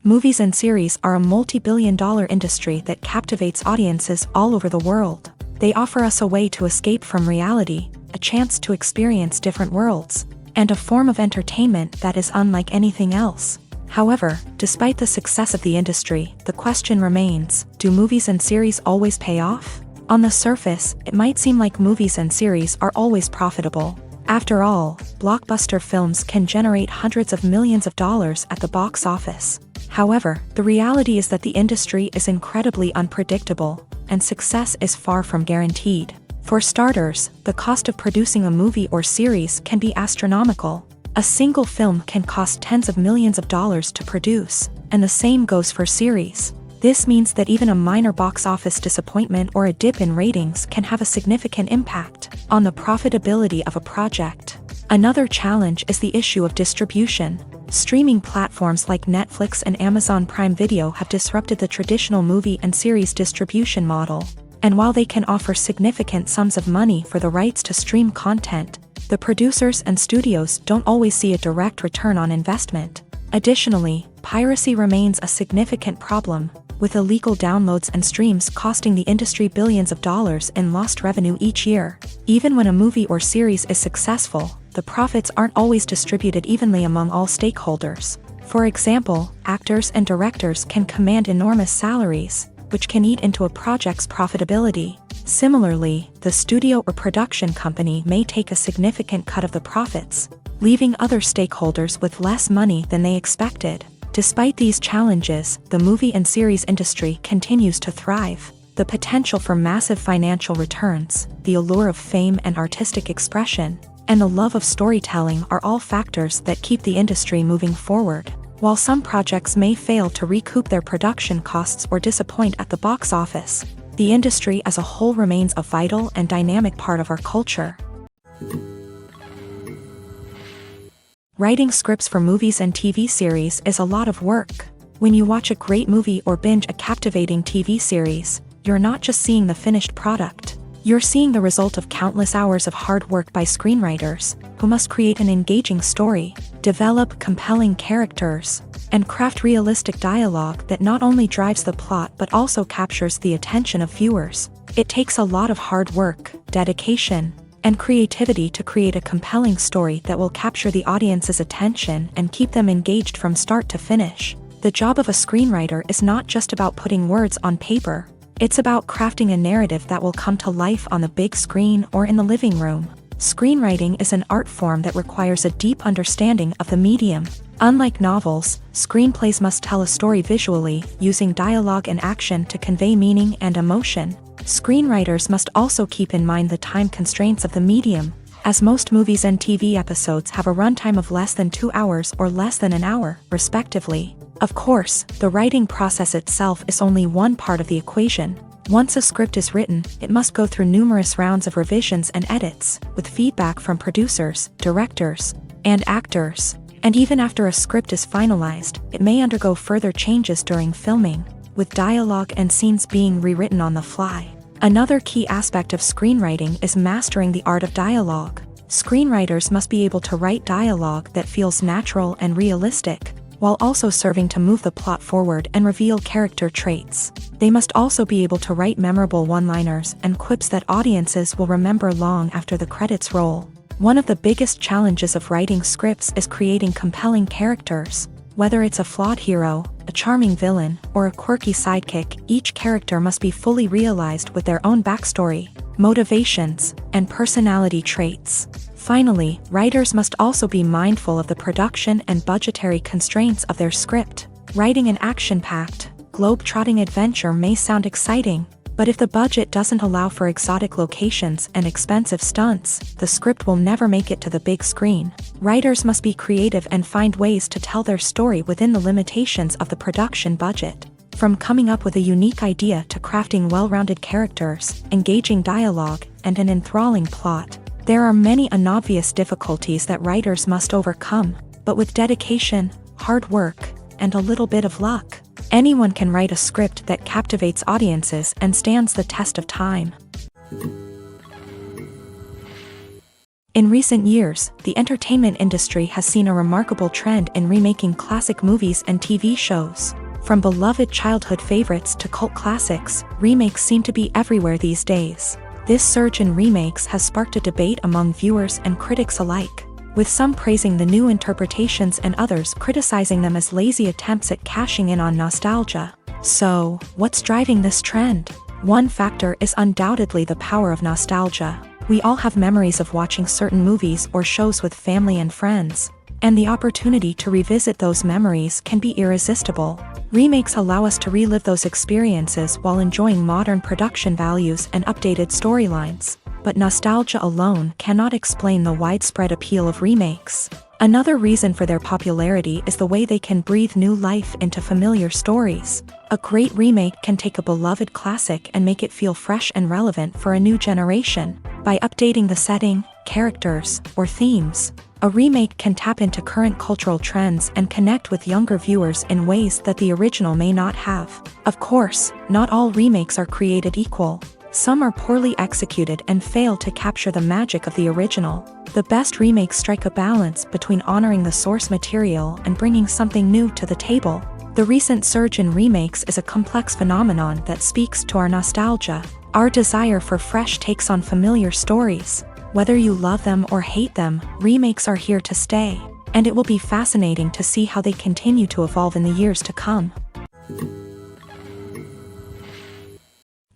Movies and series are a multi-billion-dollar industry that captivates audiences all over the world. They offer us a way to escape from reality, a chance to experience different worlds, and a form of entertainment that is unlike anything else. However, despite the success of the industry, the question remains, do movies and series always pay off? On the surface, it might seem like movies and series are always profitable. After all, blockbuster films can generate hundreds of millions of dollars at the box office. However, the reality is that the industry is incredibly unpredictable, and success is far from guaranteed. For starters, the cost of producing a movie or series can be astronomical. A single film can cost tens of millions of dollars to produce, and the same goes for series. This means that even a minor box office disappointment or a dip in ratings can have a significant impact on the profitability of a project. Another challenge is the issue of distribution. Streaming platforms like Netflix and Amazon Prime Video have disrupted the traditional movie and series distribution model. And while they can offer significant sums of money for the rights to stream content, the producers and studios don't always see a direct return on investment. Additionally, piracy remains a significant problem, with illegal downloads and streams costing the industry billions of dollars in lost revenue each year. Even when a movie or series is successful, the profits aren't always distributed evenly among all stakeholders. For example, actors and directors can command enormous salaries, which can eat into a project's profitability. Similarly, the studio or production company may take a significant cut of the profits, leaving other stakeholders with less money than they expected. Despite these challenges, the movie and series industry continues to thrive. The potential for massive financial returns, the allure of fame and artistic expression, and the love of storytelling are all factors that keep the industry moving forward. While some projects may fail to recoup their production costs or disappoint at the box office, the industry as a whole remains a vital and dynamic part of our culture. Writing scripts for movies and TV series is a lot of work. When you watch a great movie or binge a captivating TV series, you're not just seeing the finished product. You're seeing the result of countless hours of hard work by screenwriters, who must create an engaging story, develop compelling characters, and craft realistic dialogue that not only drives the plot but also captures the attention of viewers. It takes a lot of hard work, dedication, and creativity to create a compelling story that will capture the audience's attention and keep them engaged from start to finish. The job of a screenwriter is not just about putting words on paper. It's about crafting a narrative that will come to life on the big screen or in the living room. Screenwriting is an art form that requires a deep understanding of the medium. Unlike novels, screenplays must tell a story visually, using dialogue and action to convey meaning and emotion. Screenwriters must also keep in mind the time constraints of the medium, as most movies and TV episodes have a runtime of less than 2 hours or less than an hour, respectively. Of course, the writing process itself is only one part of the equation. Once a script is written, it must go through numerous rounds of revisions and edits, with feedback from producers, directors, and actors. And even after a script is finalized, it may undergo further changes during filming, with dialogue and scenes being rewritten on the fly. Another key aspect of screenwriting is mastering the art of dialogue. Screenwriters must be able to write dialogue that feels natural and realistic, while also serving to move the plot forward and reveal character traits. They must also be able to write memorable one-liners and quips that audiences will remember long after the credits roll. One of the biggest challenges of writing scripts is creating compelling characters. Whether it's a flawed hero, a charming villain, or a quirky sidekick, each character must be fully realized with their own backstory, motivations, and personality traits. Finally, writers must also be mindful of the production and budgetary constraints of their script. Writing an action-packed, globe-trotting adventure may sound exciting, but if the budget doesn't allow for exotic locations and expensive stunts, the script will never make it to the big screen. Writers must be creative and find ways to tell their story within the limitations of the production budget. From coming up with a unique idea to crafting well-rounded characters, engaging dialogue, and an enthralling plot, there are many unobvious difficulties that writers must overcome, but with dedication, hard work, and a little bit of luck, anyone can write a script that captivates audiences and stands the test of time. In recent years, the entertainment industry has seen a remarkable trend in remaking classic movies and TV shows. From beloved childhood favorites to cult classics, remakes seem to be everywhere these days. This surge in remakes has sparked a debate among viewers and critics alike, with some praising the new interpretations and others criticizing them as lazy attempts at cashing in on nostalgia. So, what's driving this trend? One factor is undoubtedly the power of nostalgia. We all have memories of watching certain movies or shows with family and friends, and the opportunity to revisit those memories can be irresistible. Remakes allow us to relive those experiences while enjoying modern production values and updated storylines, but nostalgia alone cannot explain the widespread appeal of remakes. Another reason for their popularity is the way they can breathe new life into familiar stories. A great remake can take a beloved classic and make it feel fresh and relevant for a new generation. By updating the setting, characters, or themes, a remake can tap into current cultural trends and connect with younger viewers in ways that the original may not have. Of course, not all remakes are created equal. Some are poorly executed and fail to capture the magic of the original. The best remakes strike a balance between honoring the source material and bringing something new to the table. The recent surge in remakes is a complex phenomenon that speaks to our nostalgia, our desire for fresh takes on familiar stories. Whether you love them or hate them, remakes are here to stay, and it will be fascinating to see how they continue to evolve in the years to come.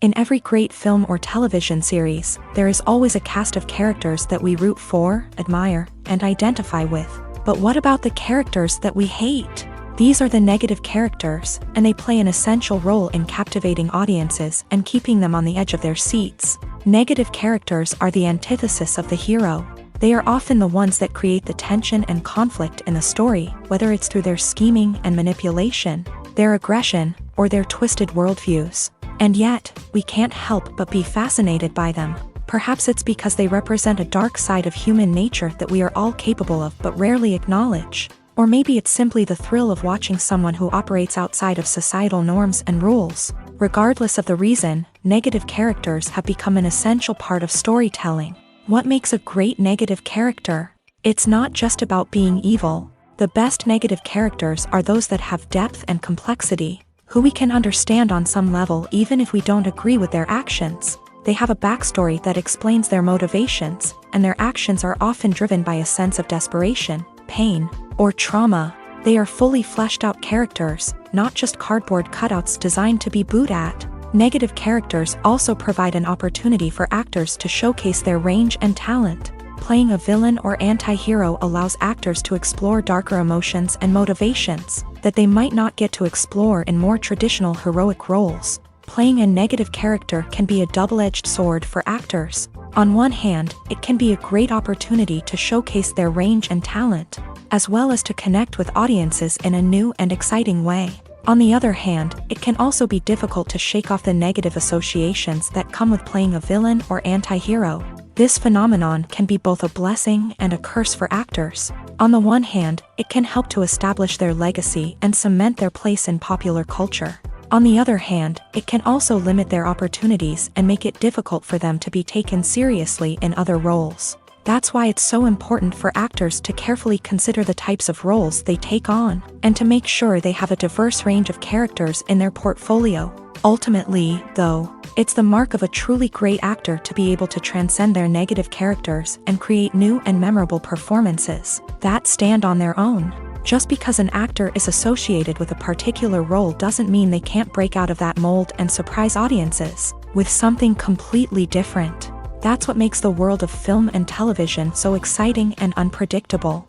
In every great film or television series, there is always a cast of characters that we root for, admire, and identify with. But what about the characters that we hate? These are the negative characters, and they play an essential role in captivating audiences and keeping them on the edge of their seats. Negative characters are the antithesis of the hero. They are often the ones that create the tension and conflict in the story, whether it's through their scheming and manipulation, their aggression, or their twisted worldviews. And yet, we can't help but be fascinated by them. Perhaps it's because they represent a dark side of human nature that we are all capable of but rarely acknowledge. Or maybe it's simply the thrill of watching someone who operates outside of societal norms and rules. Regardless of the reason, negative characters have become an essential part of storytelling. What makes a great negative character? It's not just about being evil. The best negative characters are those that have depth and complexity, who we can understand on some level even if we don't agree with their actions. They have a backstory that explains their motivations, and their actions are often driven by a sense of desperation, pain, or trauma. They are fully fleshed out characters, not just cardboard cutouts designed to be booed at. Negative characters also provide an opportunity for actors to showcase their range and talent. Playing a villain or anti-hero allows actors to explore darker emotions and motivations that they might not get to explore in more traditional heroic roles. Playing a negative character can be a double-edged sword for actors. On one hand, it can be a great opportunity to showcase their range and talent, as well as to connect with audiences in a new and exciting way. On the other hand, it can also be difficult to shake off the negative associations that come with playing a villain or anti-hero. This phenomenon can be both a blessing and a curse for actors. On the one hand, it can help to establish their legacy and cement their place in popular culture. On the other hand, it can also limit their opportunities and make it difficult for them to be taken seriously in other roles. That's why it's so important for actors to carefully consider the types of roles they take on, and to make sure they have a diverse range of characters in their portfolio. Ultimately, though, it's the mark of a truly great actor to be able to transcend their negative characters and create new and memorable performances that stand on their own. Just because an actor is associated with a particular role doesn't mean they can't break out of that mold and surprise audiences with something completely different. That's what makes the world of film and television so exciting and unpredictable.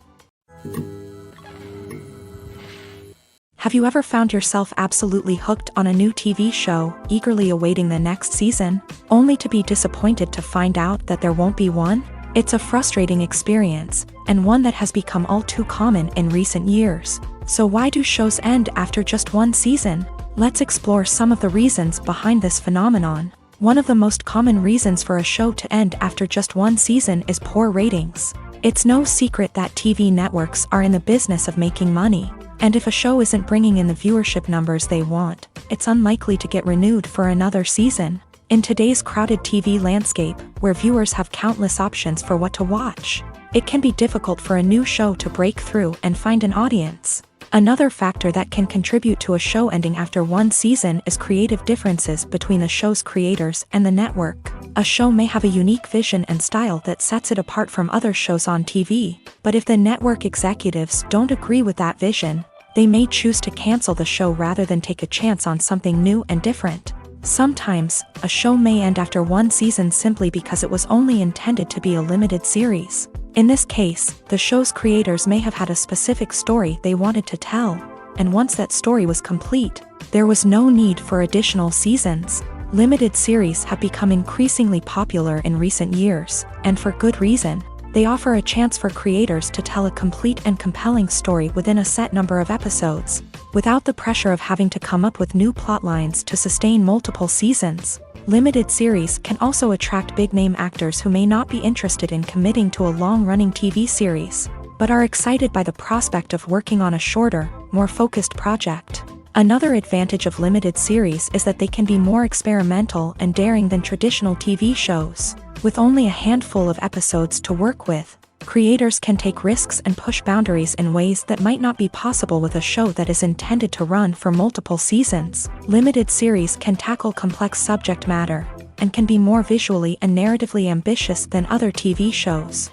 Have you ever found yourself absolutely hooked on a new TV show, eagerly awaiting the next season, only to be disappointed to find out that there won't be one? It's a frustrating experience, and one that has become all too common in recent years. So why do shows end after just one season? Let's explore some of the reasons behind this phenomenon. One of the most common reasons for a show to end after just one season is poor ratings. It's no secret that TV networks are in the business of making money, and if a show isn't bringing in the viewership numbers they want, it's unlikely to get renewed for another season. In today's crowded TV landscape, where viewers have countless options for what to watch, it can be difficult for a new show to break through and find an audience. Another factor that can contribute to a show ending after one season is creative differences between the show's creators and the network. A show may have a unique vision and style that sets it apart from other shows on TV, but if the network executives don't agree with that vision, they may choose to cancel the show rather than take a chance on something new and different. Sometimes, a show may end after one season simply because it was only intended to be a limited series. In this case, the show's creators may have had a specific story they wanted to tell, and once that story was complete, there was no need for additional seasons. Limited series have become increasingly popular in recent years, and for good reason. They offer a chance for creators to tell a complete and compelling story within a set number of episodes, without the pressure of having to come up with new plotlines to sustain multiple seasons. Limited series can also attract big-name actors who may not be interested in committing to a long-running TV series, but are excited by the prospect of working on a shorter, more focused project. Another advantage of limited series is that they can be more experimental and daring than traditional TV shows. With only a handful of episodes to work with, creators can take risks and push boundaries in ways that might not be possible with a show that is intended to run for multiple seasons. Limited series can tackle complex subject matter, and can be more visually and narratively ambitious than other TV shows.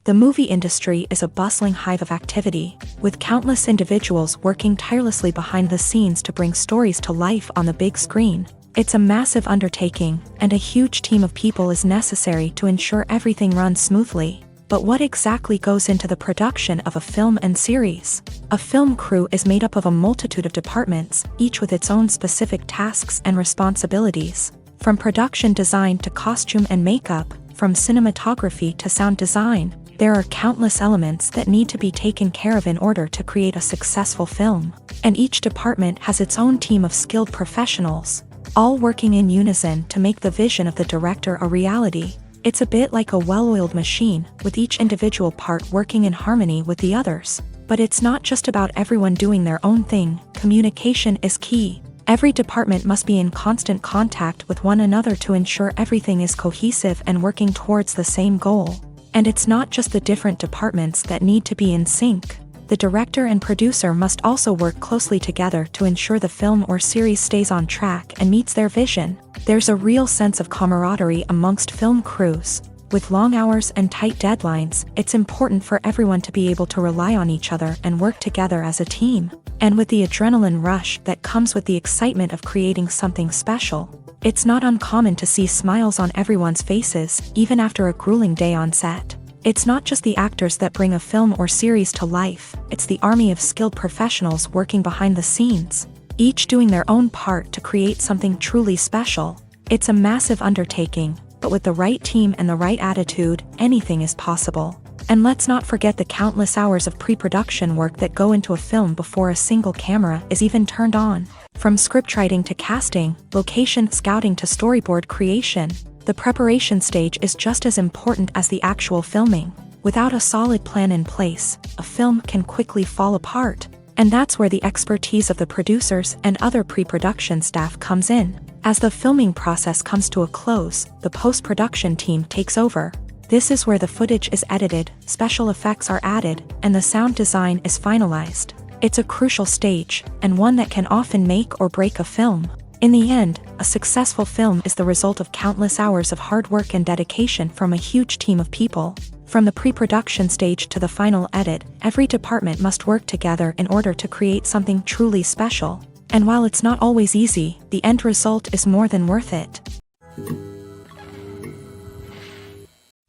The movie industry is a bustling hive of activity, with countless individuals working tirelessly behind the scenes to bring stories to life on the big screen. It's a massive undertaking, and a huge team of people is necessary to ensure everything runs smoothly. But what exactly goes into the production of a film and series? A film crew is made up of a multitude of departments, each with its own specific tasks and responsibilities. From production design to costume and makeup, from cinematography to sound design, there are countless elements that need to be taken care of in order to create a successful film. And each department has its own team of skilled professionals, all working in unison to make the vision of the director a reality. It's a bit like a well-oiled machine, with each individual part working in harmony with the others. But it's not just about everyone doing their own thing. Communication is key. Every department must be in constant contact with one another to ensure everything is cohesive and working towards the same goal. And it's not just the different departments that need to be in sync. The director and producer must also work closely together to ensure the film or series stays on track and meets their vision. There's a real sense of camaraderie amongst film crews. With long hours and tight deadlines, it's important for everyone to be able to rely on each other and work together as a team. And with the adrenaline rush that comes with the excitement of creating something special, it's not uncommon to see smiles on everyone's faces, even after a grueling day on set. It's not just the actors that bring a film or series to life, it's the army of skilled professionals working behind the scenes, each doing their own part to create something truly special. It's a massive undertaking, but with the right team and the right attitude, anything is possible. And let's not forget the countless hours of pre-production work that go into a film before a single camera is even turned on. From scriptwriting to casting, location scouting to storyboard creation, the preparation stage is just as important as the actual filming. Without a solid plan in place, a film can quickly fall apart. And that's where the expertise of the producers and other pre-production staff comes in. As the filming process comes to a close, the post-production team takes over. This is where the footage is edited, special effects are added, and the sound design is finalized. It's a crucial stage, and one that can often make or break a film. In the end, a successful film is the result of countless hours of hard work and dedication from a huge team of people. From the pre-production stage to the final edit, every department must work together in order to create something truly special. And while it's not always easy, the end result is more than worth it.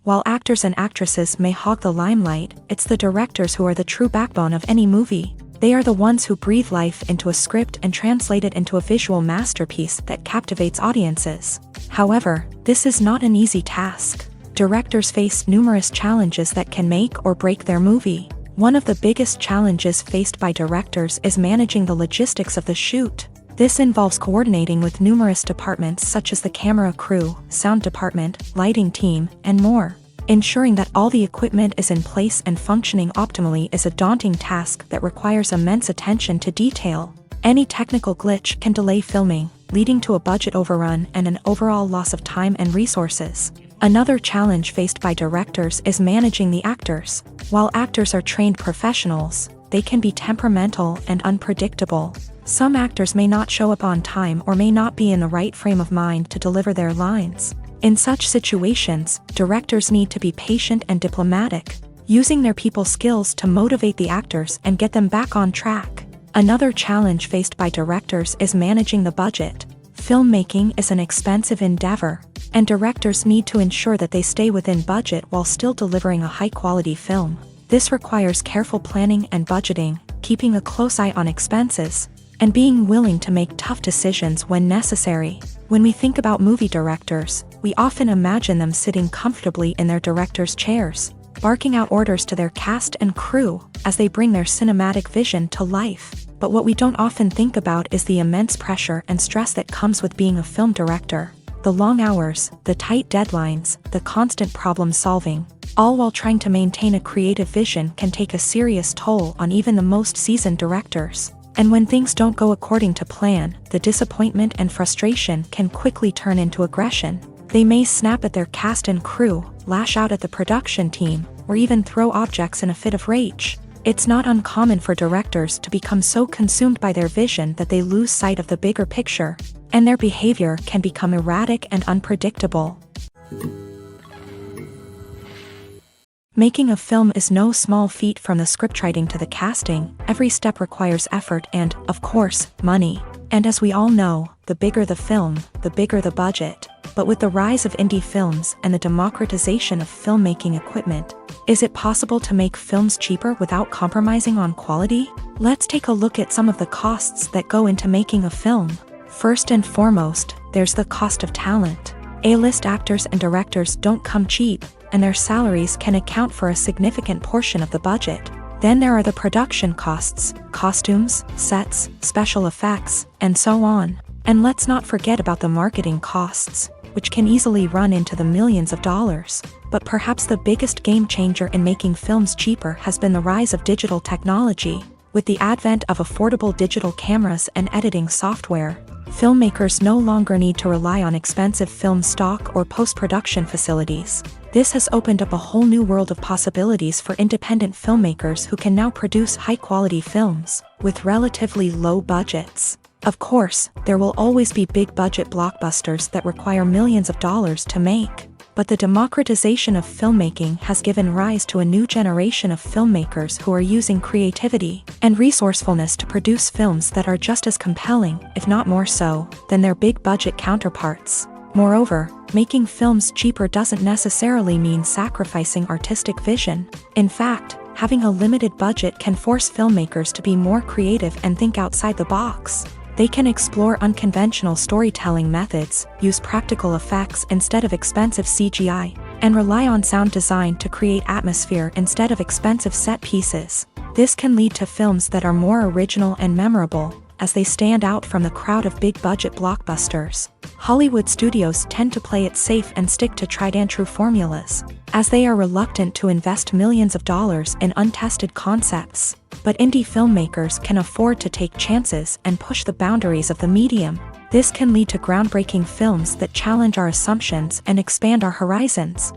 While actors and actresses may hog the limelight, it's the directors who are the true backbone of any movie. They are the ones who breathe life into a script and translate it into a visual masterpiece that captivates audiences. However, this is not an easy task. Directors face numerous challenges that can make or break their movie. One of the biggest challenges faced by directors is managing the logistics of the shoot. This involves coordinating with numerous departments such as the camera crew, sound department, lighting team, and more. Ensuring that all the equipment is in place and functioning optimally is a daunting task that requires immense attention to detail. Any technical glitch can delay filming, leading to a budget overrun and an overall loss of time and resources. Another challenge faced by directors is managing the actors. While actors are trained professionals, they can be temperamental and unpredictable. Some actors may not show up on time or may not be in the right frame of mind to deliver their lines. In such situations, directors need to be patient and diplomatic, using their people skills to motivate the actors and get them back on track. Another challenge faced by directors is managing the budget. Filmmaking is an expensive endeavor, and directors need to ensure that they stay within budget while still delivering a high-quality film. This requires careful planning and budgeting, keeping a close eye on expenses, and being willing to make tough decisions when necessary. When we think about movie directors, we often imagine them sitting comfortably in their director's chairs, barking out orders to their cast and crew as they bring their cinematic vision to life. But what we don't often think about is the immense pressure and stress that comes with being a film director. The long hours, the tight deadlines, the constant problem solving, all while trying to maintain a creative vision can take a serious toll on even the most seasoned directors. And when things don't go according to plan, the disappointment and frustration can quickly turn into aggression. They may snap at their cast and crew, lash out at the production team, or even throw objects in a fit of rage. It's not uncommon for directors to become so consumed by their vision that they lose sight of the bigger picture, and their behavior can become erratic and unpredictable. Making a film is no small feat. From the scriptwriting to the casting, every step requires effort and, of course, money. And as we all know, the bigger the film, the bigger the budget. But with the rise of indie films and the democratization of filmmaking equipment, is it possible to make films cheaper without compromising on quality? Let's take a look at some of the costs that go into making a film. First and foremost, there's the cost of talent. A-list actors and directors don't come cheap, and their salaries can account for a significant portion of the budget. Then there are the production costs, costumes, sets, special effects, and so on. And let's not forget about the marketing costs, which can easily run into the millions of dollars. But perhaps the biggest game changer in making films cheaper has been the rise of digital technology. With the advent of affordable digital cameras and editing software, filmmakers no longer need to rely on expensive film stock or post-production facilities. This has opened up a whole new world of possibilities for independent filmmakers who can now produce high-quality films with relatively low budgets. Of course, there will always be big-budget blockbusters that require millions of dollars to make. But the democratization of filmmaking has given rise to a new generation of filmmakers who are using creativity and resourcefulness to produce films that are just as compelling, if not more so, than their big-budget counterparts. Moreover, making films cheaper doesn't necessarily mean sacrificing artistic vision. In fact, having a limited budget can force filmmakers to be more creative and think outside the box. They can explore unconventional storytelling methods, use practical effects instead of expensive CGI, and rely on sound design to create atmosphere instead of expensive set pieces. This can lead to films that are more original and memorable, as they stand out from the crowd of big-budget blockbusters. Hollywood studios tend to play it safe and stick to tried-and-true formulas, as they are reluctant to invest millions of dollars in untested concepts. But indie filmmakers can afford to take chances and push the boundaries of the medium. This can lead to groundbreaking films that challenge our assumptions and expand our horizons.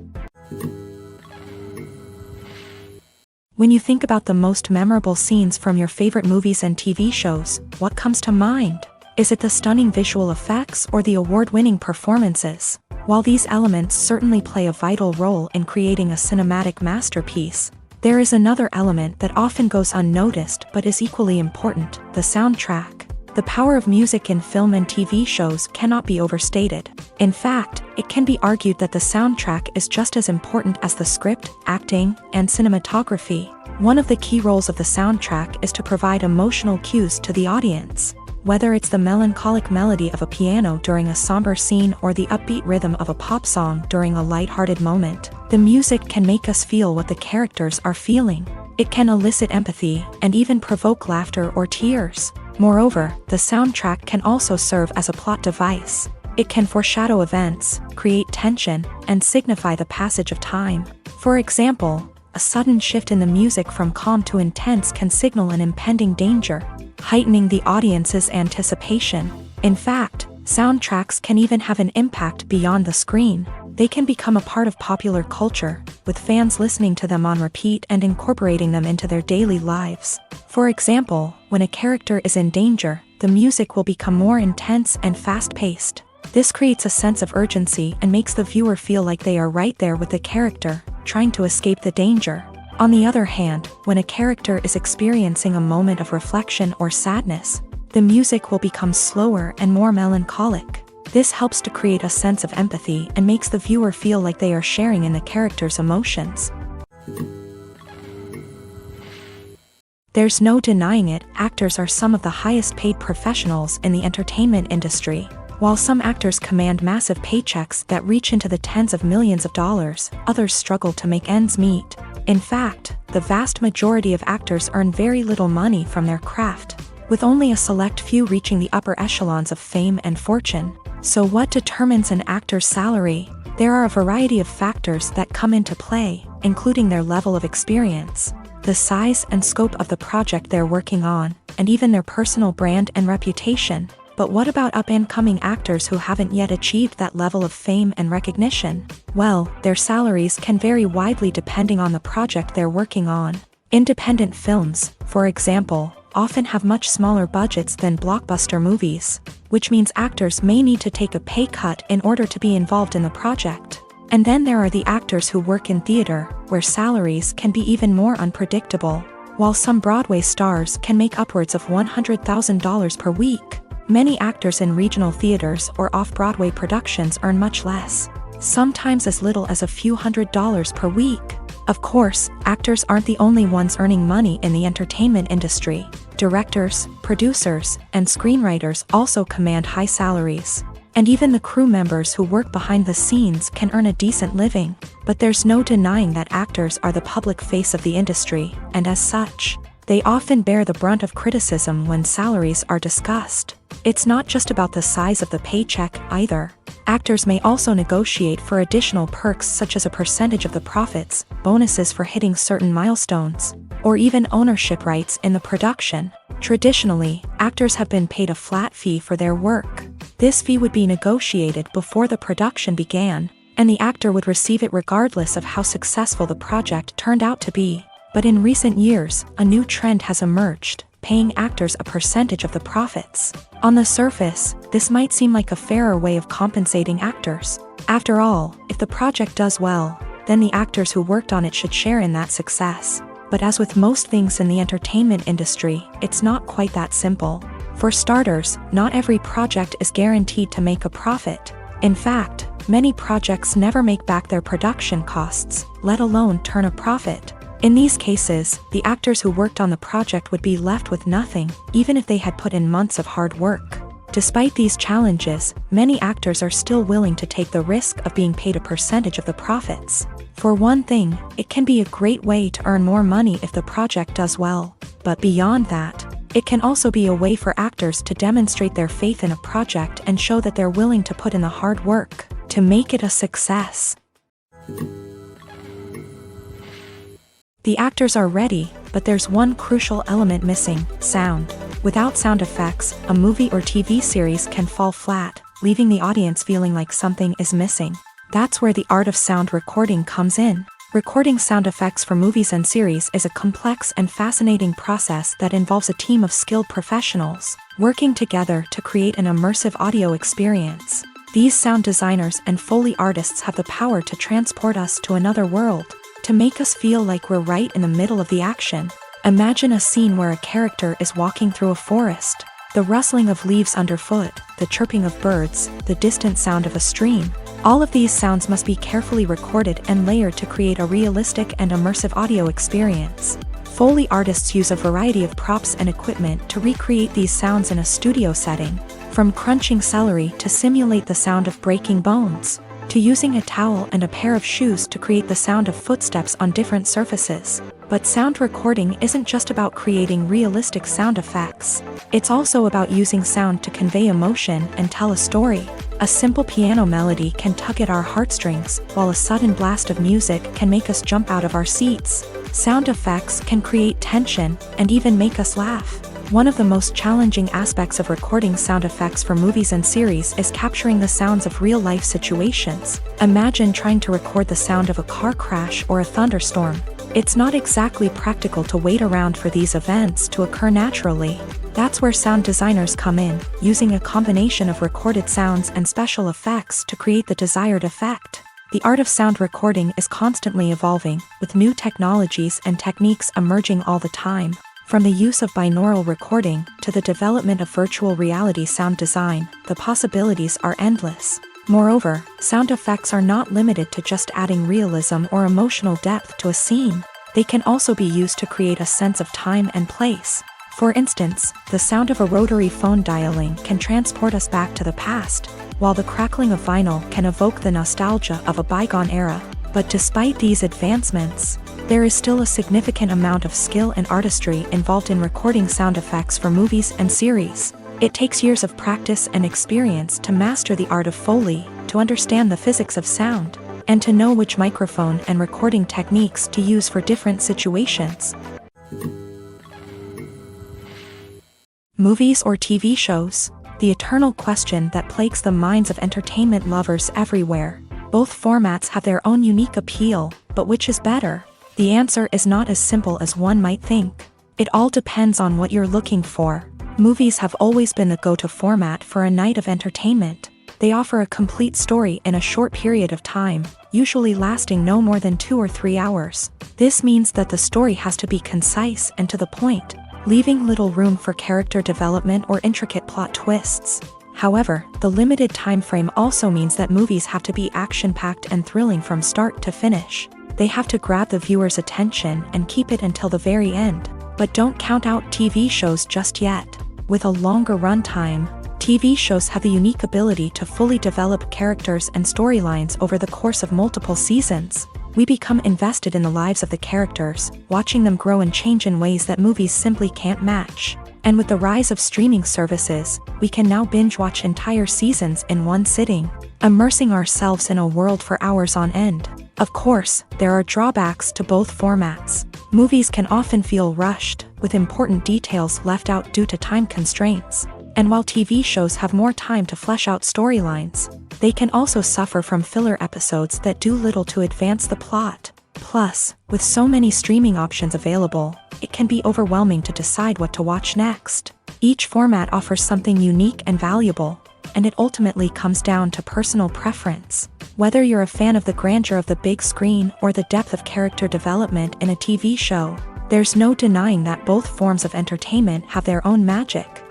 When you think about the most memorable scenes from your favorite movies and TV shows, what comes to mind? Is it the stunning visual effects or the award-winning performances? While these elements certainly play a vital role in creating a cinematic masterpiece, there is another element that often goes unnoticed but is equally important: the soundtrack. The power of music in film and TV shows cannot be overstated. In fact, it can be argued that the soundtrack is just as important as the script, acting, and cinematography. One of the key roles of the soundtrack is to provide emotional cues to the audience. Whether it's the melancholic melody of a piano during a somber scene or the upbeat rhythm of a pop song during a lighthearted moment, the music can make us feel what the characters are feeling. It can elicit empathy and even provoke laughter or tears. Moreover, the soundtrack can also serve as a plot device. It can foreshadow events, create tension, and signify the passage of time. For example, a sudden shift in the music from calm to intense can signal an impending danger, heightening the audience's anticipation. In fact, soundtracks can even have an impact beyond the screen. They can become a part of popular culture, with fans listening to them on repeat and incorporating them into their daily lives. For example, when a character is in danger, the music will become more intense and fast-paced. This creates a sense of urgency and makes the viewer feel like they are right there with the character, trying to escape the danger. On the other hand, when a character is experiencing a moment of reflection or sadness, the music will become slower and more melancholic. This helps to create a sense of empathy and makes the viewer feel like they are sharing in the character's emotions. There's no denying it, actors are some of the highest paid professionals in the entertainment industry. While some actors command massive paychecks that reach into the tens of millions of dollars, others struggle to make ends meet. In fact, the vast majority of actors earn very little money from their craft, with only a select few reaching the upper echelons of fame and fortune. So what determines an actor's salary? There are a variety of factors that come into play, including their level of experience, the size and scope of the project they're working on, and even their personal brand and reputation. But what about up-and-coming actors who haven't yet achieved that level of fame and recognition? Well, their salaries can vary widely depending on the project they're working on. Independent films, for example, often have much smaller budgets than blockbuster movies, which means actors may need to take a pay cut in order to be involved in the project. And then there are the actors who work in theater, where salaries can be even more unpredictable. While some Broadway stars can make upwards of $100,000 per week, many actors in regional theaters or off-Broadway productions earn much less, sometimes as little as a few $100s per week. Of course, actors aren't the only ones earning money in the entertainment industry. Directors, producers, and screenwriters also command high salaries. And even the crew members who work behind the scenes can earn a decent living. But there's no denying that actors are the public face of the industry, and as such, they often bear the brunt of criticism when salaries are discussed. It's not just about the size of the paycheck, either. Actors may also negotiate for additional perks such as a percentage of the profits, bonuses for hitting certain milestones, or even ownership rights in the production. Traditionally, actors have been paid a flat fee for their work. This fee would be negotiated before the production began, and the actor would receive it regardless of how successful the project turned out to be. But in recent years, a new trend has emerged, paying actors a percentage of the profits. On the surface, this might seem like a fairer way of compensating actors. After all, if the project does well, then the actors who worked on it should share in that success. But as with most things in the entertainment industry, it's not quite that simple. For starters, not every project is guaranteed to make a profit. In fact, many projects never make back their production costs, let alone turn a profit. In these cases, the actors who worked on the project would be left with nothing, even if they had put in months of hard work. Despite these challenges, many actors are still willing to take the risk of being paid a percentage of the profits. For one thing, it can be a great way to earn more money if the project does well. But beyond that, it can also be a way for actors to demonstrate their faith in a project and show that they're willing to put in the hard work to make it a success. The actors are ready, but there's one crucial element missing: sound. Without sound effects, a movie or TV series can fall flat, leaving the audience feeling like something is missing. That's where the art of sound recording comes in. Recording sound effects for movies and series is a complex and fascinating process that involves a team of skilled professionals working together to create an immersive audio experience. These sound designers and Foley artists have the power to transport us to another world, to make us feel like we're right in the middle of the action. Imagine a scene where a character is walking through a forest. The rustling of leaves underfoot, the chirping of birds, the distant sound of a stream. All of these sounds must be carefully recorded and layered to create a realistic and immersive audio experience. Foley artists use a variety of props and equipment to recreate these sounds in a studio setting, from crunching celery to simulate the sound of breaking bones, to using a towel and a pair of shoes to create the sound of footsteps on different surfaces. But sound recording isn't just about creating realistic sound effects. It's also about using sound to convey emotion and tell a story. A simple piano melody can tug at our heartstrings, while a sudden blast of music can make us jump out of our seats. Sound effects can create tension and even make us laugh. One of the most challenging aspects of recording sound effects for movies and series is capturing the sounds of real-life situations. Imagine trying to record the sound of a car crash or a thunderstorm. It's not exactly practical to wait around for these events to occur naturally. That's where sound designers come in, using a combination of recorded sounds and special effects to create the desired effect. The art of sound recording is constantly evolving, with new technologies and techniques emerging all the time. From the use of binaural recording to the development of virtual reality sound design, the possibilities are endless. Moreover, sound effects are not limited to just adding realism or emotional depth to a scene. They can also be used to create a sense of time and place. For instance, the sound of a rotary phone dialing can transport us back to the past, while the crackling of vinyl can evoke the nostalgia of a bygone era. But despite these advancements, there is still a significant amount of skill and artistry involved in recording sound effects for movies and series. It takes years of practice and experience to master the art of Foley, to understand the physics of sound, and to know which microphone and recording techniques to use for different situations. Movies or TV shows? The eternal question that plagues the minds of entertainment lovers everywhere. Both formats have their own unique appeal, but which is better? The answer is not as simple as one might think. It all depends on what you're looking for. Movies have always been the go-to format for a night of entertainment. They offer a complete story in a short period of time, usually lasting no more than 2 or 3 hours. This means that the story has to be concise and to the point, leaving little room for character development or intricate plot twists. However, the limited time frame also means that movies have to be action-packed and thrilling from start to finish. They have to grab the viewer's attention and keep it until the very end. But don't count out TV shows just yet. With a longer runtime, TV shows have the unique ability to fully develop characters and storylines over the course of multiple seasons. We become invested in the lives of the characters, watching them grow and change in ways that movies simply can't match. And with the rise of streaming services, we can now binge-watch entire seasons in one sitting, immersing ourselves in a world for hours on end. Of course, there are drawbacks to both formats. Movies can often feel rushed, with important details left out due to time constraints. And while TV shows have more time to flesh out storylines, they can also suffer from filler episodes that do little to advance the plot. Plus, with so many streaming options available, it can be overwhelming to decide what to watch next. Each format offers something unique and valuable, and it ultimately comes down to personal preference. Whether you're a fan of the grandeur of the big screen or the depth of character development in a TV show, there's no denying that both forms of entertainment have their own magic.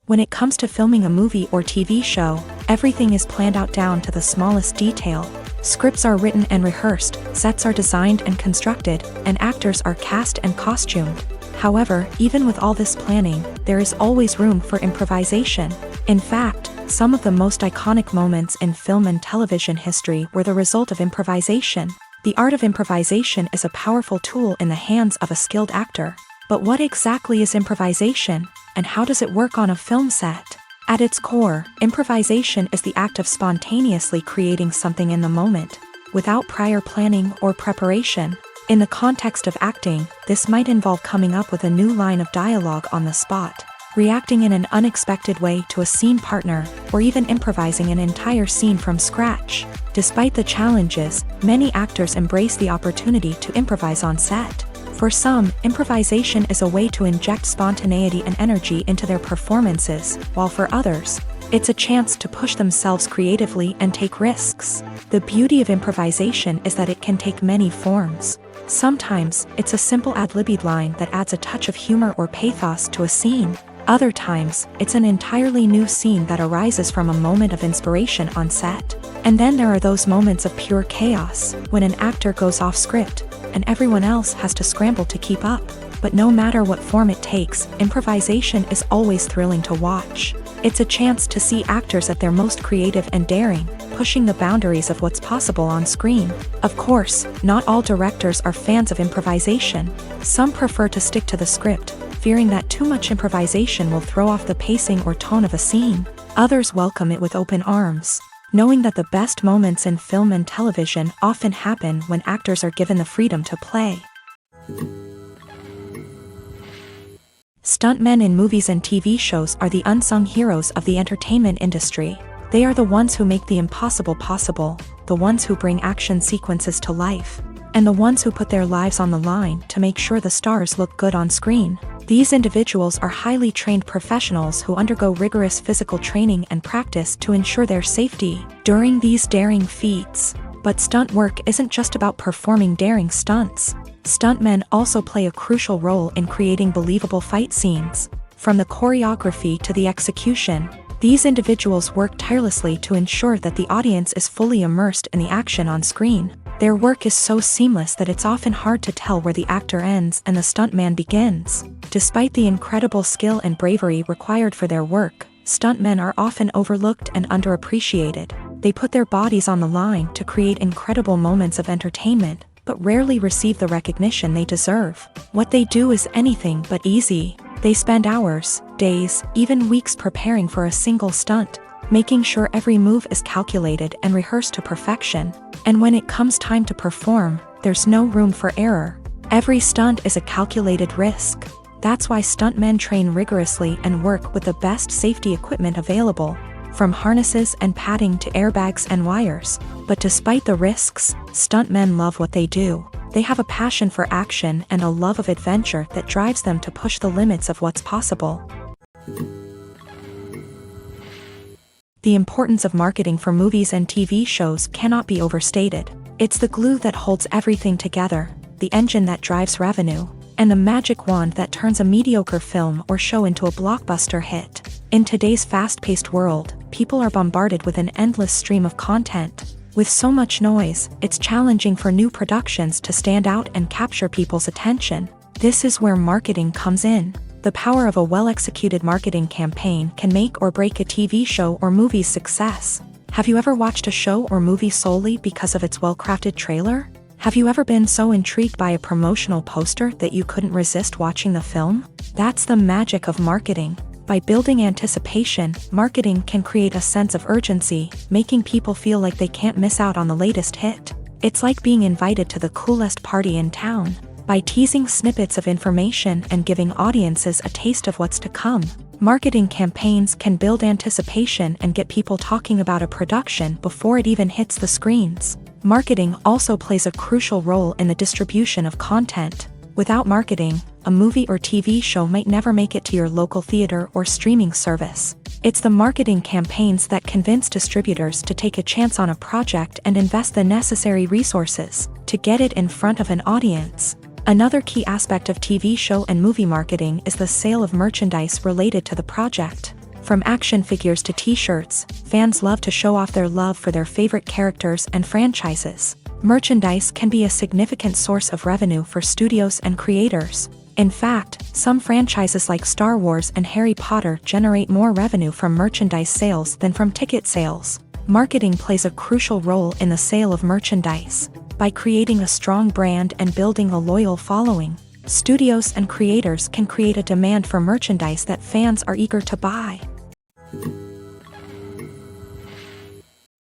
When it comes to filming a movie or TV show, everything is planned out down to the smallest detail. Scripts are written and rehearsed, sets are designed and constructed, and actors are cast and costumed. However, even with all this planning, there is always room for improvisation. In fact, some of the most iconic moments in film and television history were the result of improvisation. The art of improvisation is a powerful tool in the hands of a skilled actor. But what exactly is improvisation, and how does it work on a film set? At its core, improvisation is the act of spontaneously creating something in the moment, without prior planning or preparation. In the context of acting, this might involve coming up with a new line of dialogue on the spot, reacting in an unexpected way to a scene partner, or even improvising an entire scene from scratch. Despite the challenges, many actors embrace the opportunity to improvise on set. For some, improvisation is a way to inject spontaneity and energy into their performances, while for others, it's a chance to push themselves creatively and take risks. The beauty of improvisation is that it can take many forms. Sometimes, it's a simple ad-libbed line that adds a touch of humor or pathos to a scene. Other times, it's an entirely new scene that arises from a moment of inspiration on set. And then there are those moments of pure chaos, when an actor goes off script, and everyone else has to scramble to keep up. But no matter what form it takes, improvisation is always thrilling to watch. It's a chance to see actors at their most creative and daring, pushing the boundaries of what's possible on screen. Of course, not all directors are fans of improvisation. Some prefer to stick to the script, fearing that too much improvisation will throw off the pacing or tone of a scene. Others welcome it with open arms, knowing that the best moments in film and television often happen when actors are given the freedom to play. Stuntmen in movies and TV shows are the unsung heroes of the entertainment industry. They are the ones who make the impossible possible, the ones who bring action sequences to life. and the ones who put their lives on the line to make sure the stars look good on screen. These individuals are highly trained professionals who undergo rigorous physical training and practice to ensure their safety during these daring feats. But stunt work isn't just about performing daring stunts. Stuntmen also play a crucial role in creating believable fight scenes. From the choreography to the execution, these individuals work tirelessly to ensure that the audience is fully immersed in the action on screen. Their work is so seamless that it's often hard to tell where the actor ends and the stuntman begins. Despite the incredible skill and bravery required for their work, stuntmen are often overlooked and underappreciated. They put their bodies on the line to create incredible moments of entertainment, but rarely receive the recognition they deserve. What they do is anything but easy. They spend hours, days, even weeks preparing for a single stunt, making sure every move is calculated and rehearsed to perfection. And when it comes time to perform, there's no room for error. Every stunt is a calculated risk. That's why stuntmen train rigorously and work with the best safety equipment available, from harnesses and padding to airbags and wires. But despite the risks, stuntmen love what they do. They have a passion for action and a love of adventure that drives them to push the limits of what's possible. The importance of marketing for movies and TV shows cannot be overstated. It's the glue that holds everything together, the engine that drives revenue, and the magic wand that turns a mediocre film or show into a blockbuster hit. In today's fast-paced world, people are bombarded with an endless stream of content. With so much noise, it's challenging for new productions to stand out and capture people's attention. This is where marketing comes in. The power of a well-executed marketing campaign can make or break a TV show or movie's success. Have you ever watched a show or movie solely because of its well-crafted trailer? Have you ever been so intrigued by a promotional poster that you couldn't resist watching the film? That's the magic of marketing. By building anticipation, marketing can create a sense of urgency, making people feel like they can't miss out on the latest hit. It's like being invited to the coolest party in town. By teasing snippets of information and giving audiences a taste of what's to come, marketing campaigns can build anticipation and get people talking about a production before it even hits the screens. Marketing also plays a crucial role in the distribution of content. Without marketing, a movie or TV show might never make it to your local theater or streaming service. It's the marketing campaigns that convince distributors to take a chance on a project and invest the necessary resources to get it in front of an audience. Another key aspect of TV show and movie marketing is the sale of merchandise related to the project. From action figures to t-shirts, fans love to show off their love for their favorite characters and franchises. Merchandise can be a significant source of revenue for studios and creators. In fact, some franchises like Star Wars and Harry Potter generate more revenue from merchandise sales than from ticket sales. Marketing plays a crucial role in the sale of merchandise. By creating a strong brand and building a loyal following, studios and creators can create a demand for merchandise that fans are eager to buy.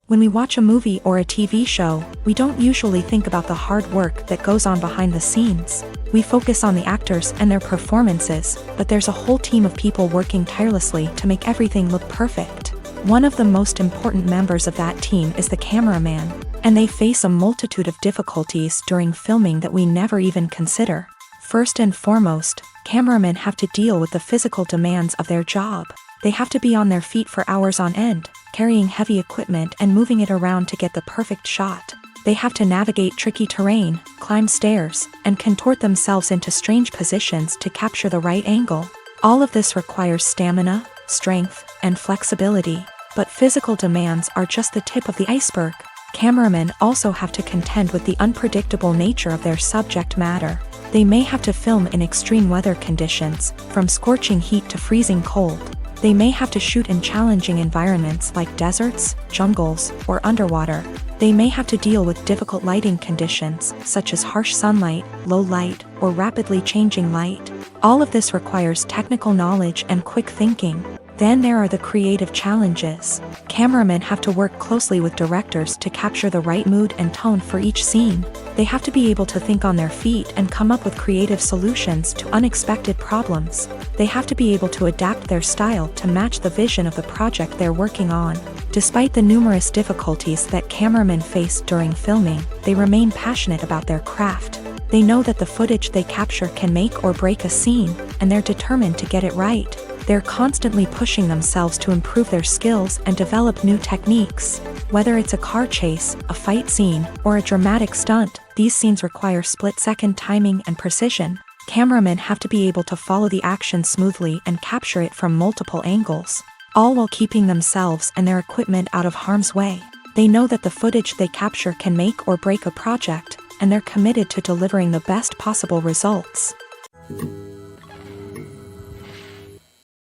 When we watch a movie or a TV show, we don't usually think about the hard work that goes on behind the scenes. We focus on the actors and their performances, but there's a whole team of people working tirelessly to make everything look perfect. One of the most important members of that team is the cameraman, and they face a multitude of difficulties during filming that we never even consider. First and foremost, cameramen have to deal with the physical demands of their job. They have to be on their feet for hours on end, carrying heavy equipment and moving it around to get the perfect shot. They have to navigate tricky terrain, climb stairs, and contort themselves into strange positions to capture the right angle. All of this requires stamina, strength, and flexibility. But physical demands are just the tip of the iceberg. Cameramen also have to contend with the unpredictable nature of their subject matter. They may have to film in extreme weather conditions, from scorching heat to freezing cold. They may have to shoot in challenging environments like deserts, jungles, or underwater. They may have to deal with difficult lighting conditions, such as harsh sunlight, low light, or rapidly changing light. All of this requires technical knowledge and quick thinking. Then there are the creative challenges. Cameramen have to work closely with directors to capture the right mood and tone for each scene. They have to be able to think on their feet and come up with creative solutions to unexpected problems. They have to be able to adapt their style to match the vision of the project they're working on. Despite the numerous difficulties that cameramen face during filming, they remain passionate about their craft. They know that the footage they capture can make or break a scene, and they're determined to get it right. They're constantly pushing themselves to improve their skills and develop new techniques. Whether it's a car chase, a fight scene, or a dramatic stunt, these scenes require split-second timing and precision. Cameramen have to be able to follow the action smoothly and capture it from multiple angles, all while keeping themselves and their equipment out of harm's way. They know that the footage they capture can make or break a project, and they're committed to delivering the best possible results.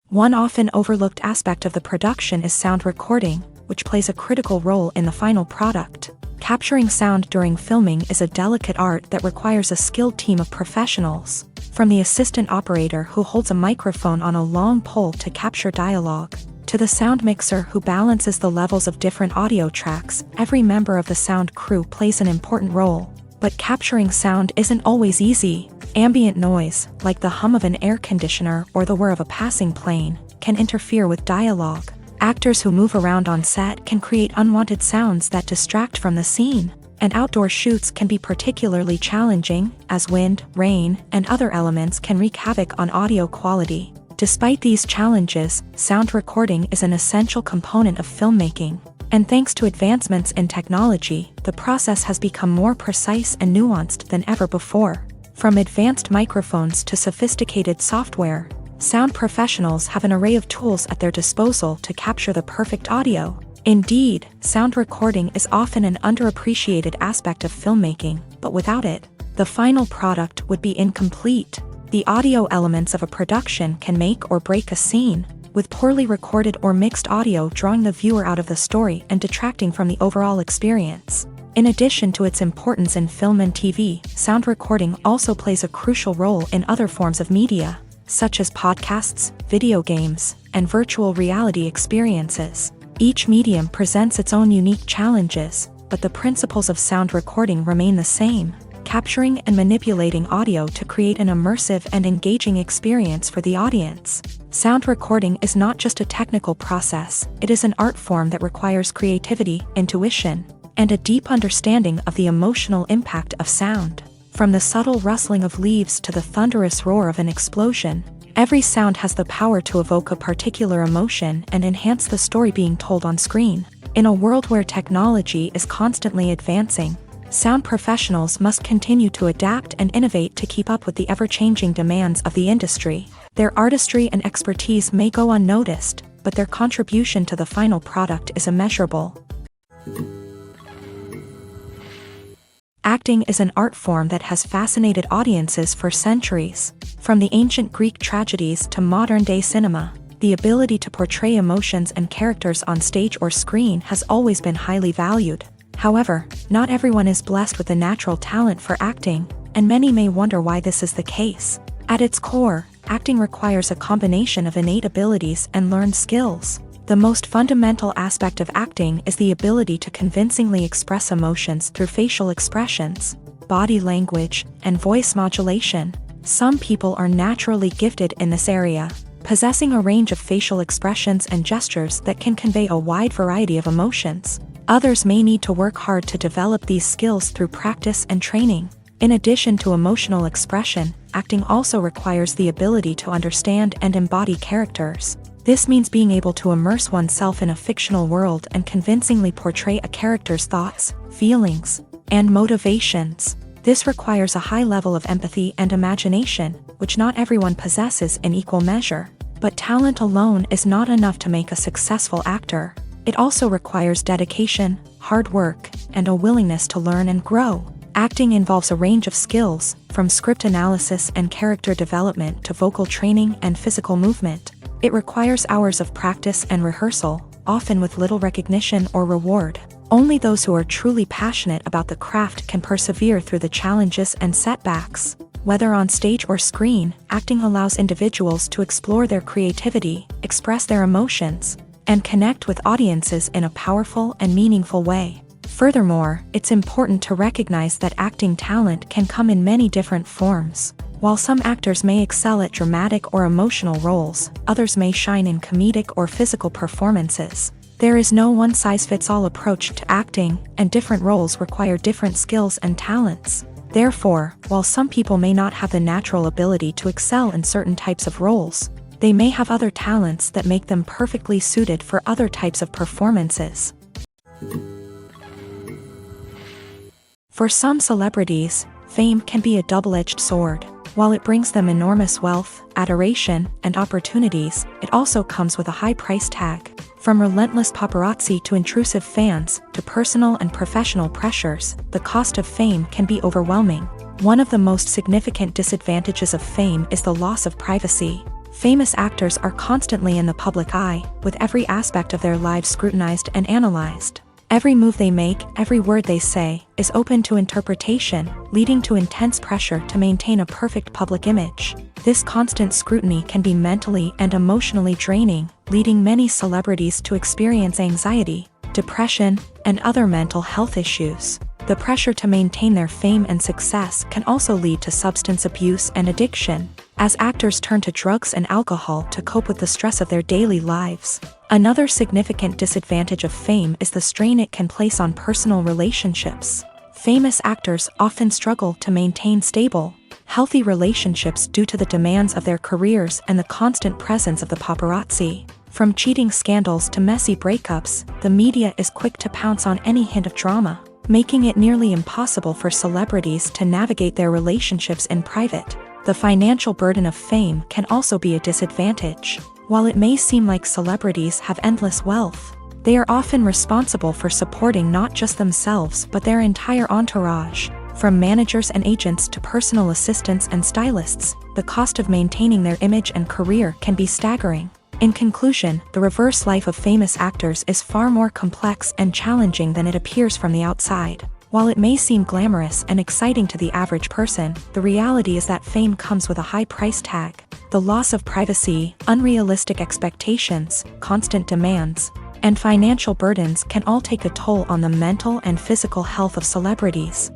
One often overlooked aspect of the production is sound recording, which plays a critical role in the final product. Capturing sound during filming is a delicate art that requires a skilled team of professionals. From the assistant operator who holds a microphone on a long pole to capture dialogue, to the sound mixer who balances the levels of different audio tracks, every member of the sound crew plays an important role. But capturing sound isn't always easy. Ambient noise, like the hum of an air conditioner or the whir of a passing plane, can interfere with dialogue. Actors who move around on set can create unwanted sounds that distract from the scene. And outdoor shoots can be particularly challenging, as wind, rain, and other elements can wreak havoc on audio quality. Despite these challenges, sound recording is an essential component of filmmaking. And thanks to advancements in technology, the process has become more precise and nuanced than ever before. From advanced microphones to sophisticated software, sound professionals have an array of tools at their disposal to capture the perfect audio. Indeed, sound recording is often an underappreciated aspect of filmmaking, but without it, the final product would be incomplete. The audio elements of a production can make or break a scene, with poorly recorded or mixed audio drawing the viewer out of the story and detracting from the overall experience. In addition to its importance in film and TV, sound recording also plays a crucial role in other forms of media, such as podcasts, video games, and virtual reality experiences. Each medium presents its own unique challenges, but the principles of sound recording remain the same: capturing and manipulating audio to create an immersive and engaging experience for the audience. Sound recording is not just a technical process, it is an art form that requires creativity, intuition, and a deep understanding of the emotional impact of sound. From the subtle rustling of leaves to the thunderous roar of an explosion, every sound has the power to evoke a particular emotion and enhance the story being told on screen. In a world where technology is constantly advancing, sound professionals must continue to adapt and innovate to keep up with the ever-changing demands of the industry. Their artistry and expertise may go unnoticed, but their contribution to the final product is immeasurable. Acting is an art form that has fascinated audiences for centuries. From the ancient Greek tragedies to modern-day cinema, the ability to portray emotions and characters on stage or screen has always been highly valued. However, not everyone is blessed with a natural talent for acting, and many may wonder why this is the case. At its core, acting requires a combination of innate abilities and learned skills. The most fundamental aspect of acting is the ability to convincingly express emotions through facial expressions, body language, and voice modulation. Some people are naturally gifted in this area, possessing a range of facial expressions and gestures that can convey a wide variety of emotions. Others may need to work hard to develop these skills through practice and training. In addition to emotional expression, acting also requires the ability to understand and embody characters. This means being able to immerse oneself in a fictional world and convincingly portray a character's thoughts, feelings, and motivations. This requires a high level of empathy and imagination, which not everyone possesses in equal measure. But talent alone is not enough to make a successful actor. It also requires dedication, hard work, and a willingness to learn and grow. Acting involves a range of skills, from script analysis and character development to vocal training and physical movement. It requires hours of practice and rehearsal, often with little recognition or reward. Only those who are truly passionate about the craft can persevere through the challenges and setbacks. Whether on stage or screen, acting allows individuals to explore their creativity, express their emotions, and connect with audiences in a powerful and meaningful way. Furthermore, it's important to recognize that acting talent can come in many different forms. While some actors may excel at dramatic or emotional roles, others may shine in comedic or physical performances. There is no one-size-fits-all approach to acting, and different roles require different skills and talents. Therefore, while some people may not have the natural ability to excel in certain types of roles, they may have other talents that make them perfectly suited for other types of performances. For some celebrities, fame can be a double-edged sword. While it brings them enormous wealth, adoration, and opportunities, it also comes with a high price tag. From relentless paparazzi to intrusive fans, to personal and professional pressures, the cost of fame can be overwhelming. One of the most significant disadvantages of fame is the loss of privacy. Famous actors are constantly in the public eye, with every aspect of their lives scrutinized and analyzed. Every move they make, every word they say, is open to interpretation, leading to intense pressure to maintain a perfect public image. This constant scrutiny can be mentally and emotionally draining, leading many celebrities to experience anxiety, depression, and other mental health issues. The pressure to maintain their fame and success can also lead to substance abuse and addiction, as actors turn to drugs and alcohol to cope with the stress of their daily lives. Another significant disadvantage of fame is the strain it can place on personal relationships. Famous actors often struggle to maintain stable, healthy relationships due to the demands of their careers and the constant presence of the paparazzi. From cheating scandals to messy breakups, the media is quick to pounce on any hint of drama, making it nearly impossible for celebrities to navigate their relationships in private. The financial burden of fame can also be a disadvantage. While it may seem like celebrities have endless wealth, they are often responsible for supporting not just themselves but their entire entourage. From managers and agents to personal assistants and stylists, the cost of maintaining their image and career can be staggering. In conclusion, the reverse life of famous actors is far more complex and challenging than it appears from the outside. While it may seem glamorous and exciting to the average person, the reality is that fame comes with a high price tag. The loss of privacy, unrealistic expectations, constant demands, and financial burdens can all take a toll on the mental and physical health of celebrities.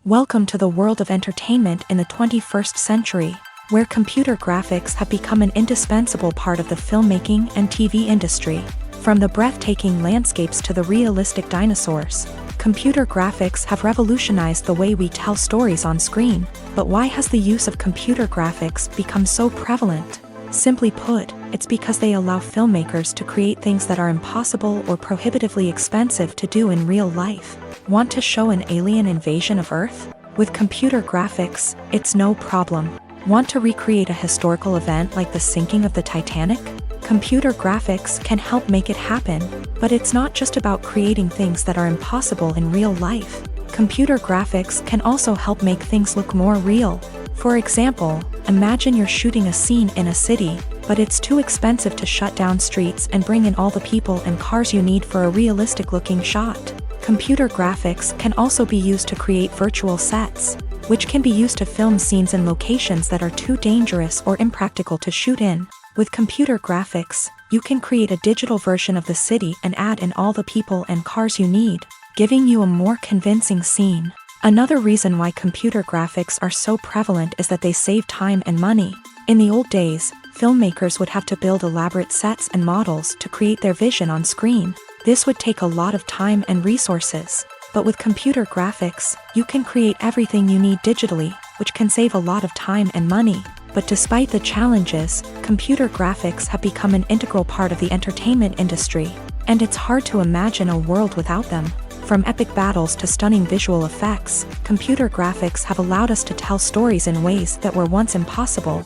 Welcome to the world of entertainment in the 21st century, where computer graphics have become an indispensable part of the filmmaking and TV industry. From the breathtaking landscapes to the realistic dinosaurs, computer graphics have revolutionized the way we tell stories on screen. But why has the use of computer graphics become so prevalent? Simply put, it's because they allow filmmakers to create things that are impossible or prohibitively expensive to do in real life. Want to show an alien invasion of Earth? With computer graphics, it's no problem. Want to recreate a historical event like the sinking of the Titanic? Computer graphics can help make it happen, but it's not just about creating things that are impossible in real life. Computer graphics can also help make things look more real. For example, imagine you're shooting a scene in a city, but it's too expensive to shut down streets and bring in all the people and cars you need for a realistic-looking shot. Computer graphics can also be used to create virtual sets, which can be used to film scenes in locations that are too dangerous or impractical to shoot in. With computer graphics, you can create a digital version of the city and add in all the people and cars you need, giving you a more convincing scene. Another reason why computer graphics are so prevalent is that they save time and money. In the old days, filmmakers would have to build elaborate sets and models to create their vision on screen. This would take a lot of time and resources. But with computer graphics, you can create everything you need digitally, which can save a lot of time and money. But despite the challenges, computer graphics have become an integral part of the entertainment industry, and it's hard to imagine a world without them. From epic battles to stunning visual effects, computer graphics have allowed us to tell stories in ways that were once impossible.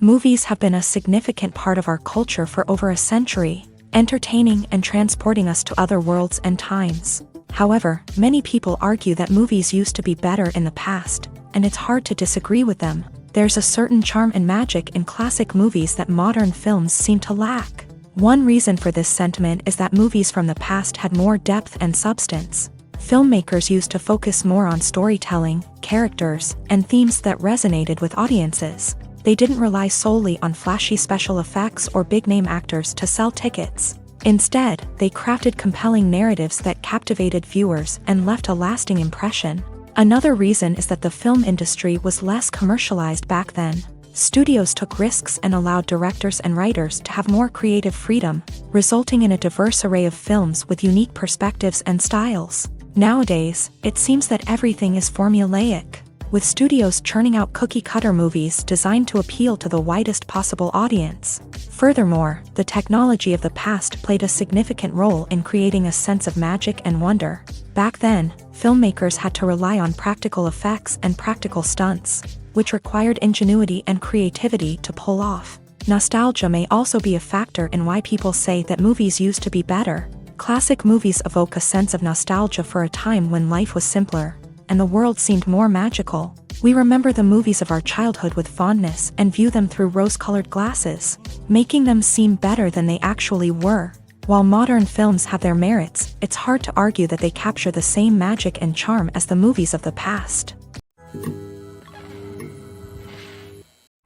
Movies have been a significant part of our culture for over a century, entertaining and transporting us to other worlds and times. However, many people argue that movies used to be better in the past, and it's hard to disagree with them. There's a certain charm and magic in classic movies that modern films seem to lack. One reason for this sentiment is that movies from the past had more depth and substance. Filmmakers used to focus more on storytelling, characters, and themes that resonated with audiences. They didn't rely solely on flashy special effects or big-name actors to sell tickets. Instead, they crafted compelling narratives that captivated viewers and left a lasting impression. Another reason is that the film industry was less commercialized back then. Studios took risks and allowed directors and writers to have more creative freedom, resulting in a diverse array of films with unique perspectives and styles. Nowadays, it seems that everything is formulaic, with studios churning out cookie-cutter movies designed to appeal to the widest possible audience. Furthermore, the technology of the past played a significant role in creating a sense of magic and wonder. Back then, filmmakers had to rely on practical effects and practical stunts, which required ingenuity and creativity to pull off. Nostalgia may also be a factor in why people say that movies used to be better. Classic movies evoke a sense of nostalgia for a time when life was simpler, and the world seemed more magical. We remember the movies of our childhood with fondness and view them through rose-colored glasses, making them seem better than they actually were. While modern films have their merits, it's hard to argue that they capture the same magic and charm as the movies of the past.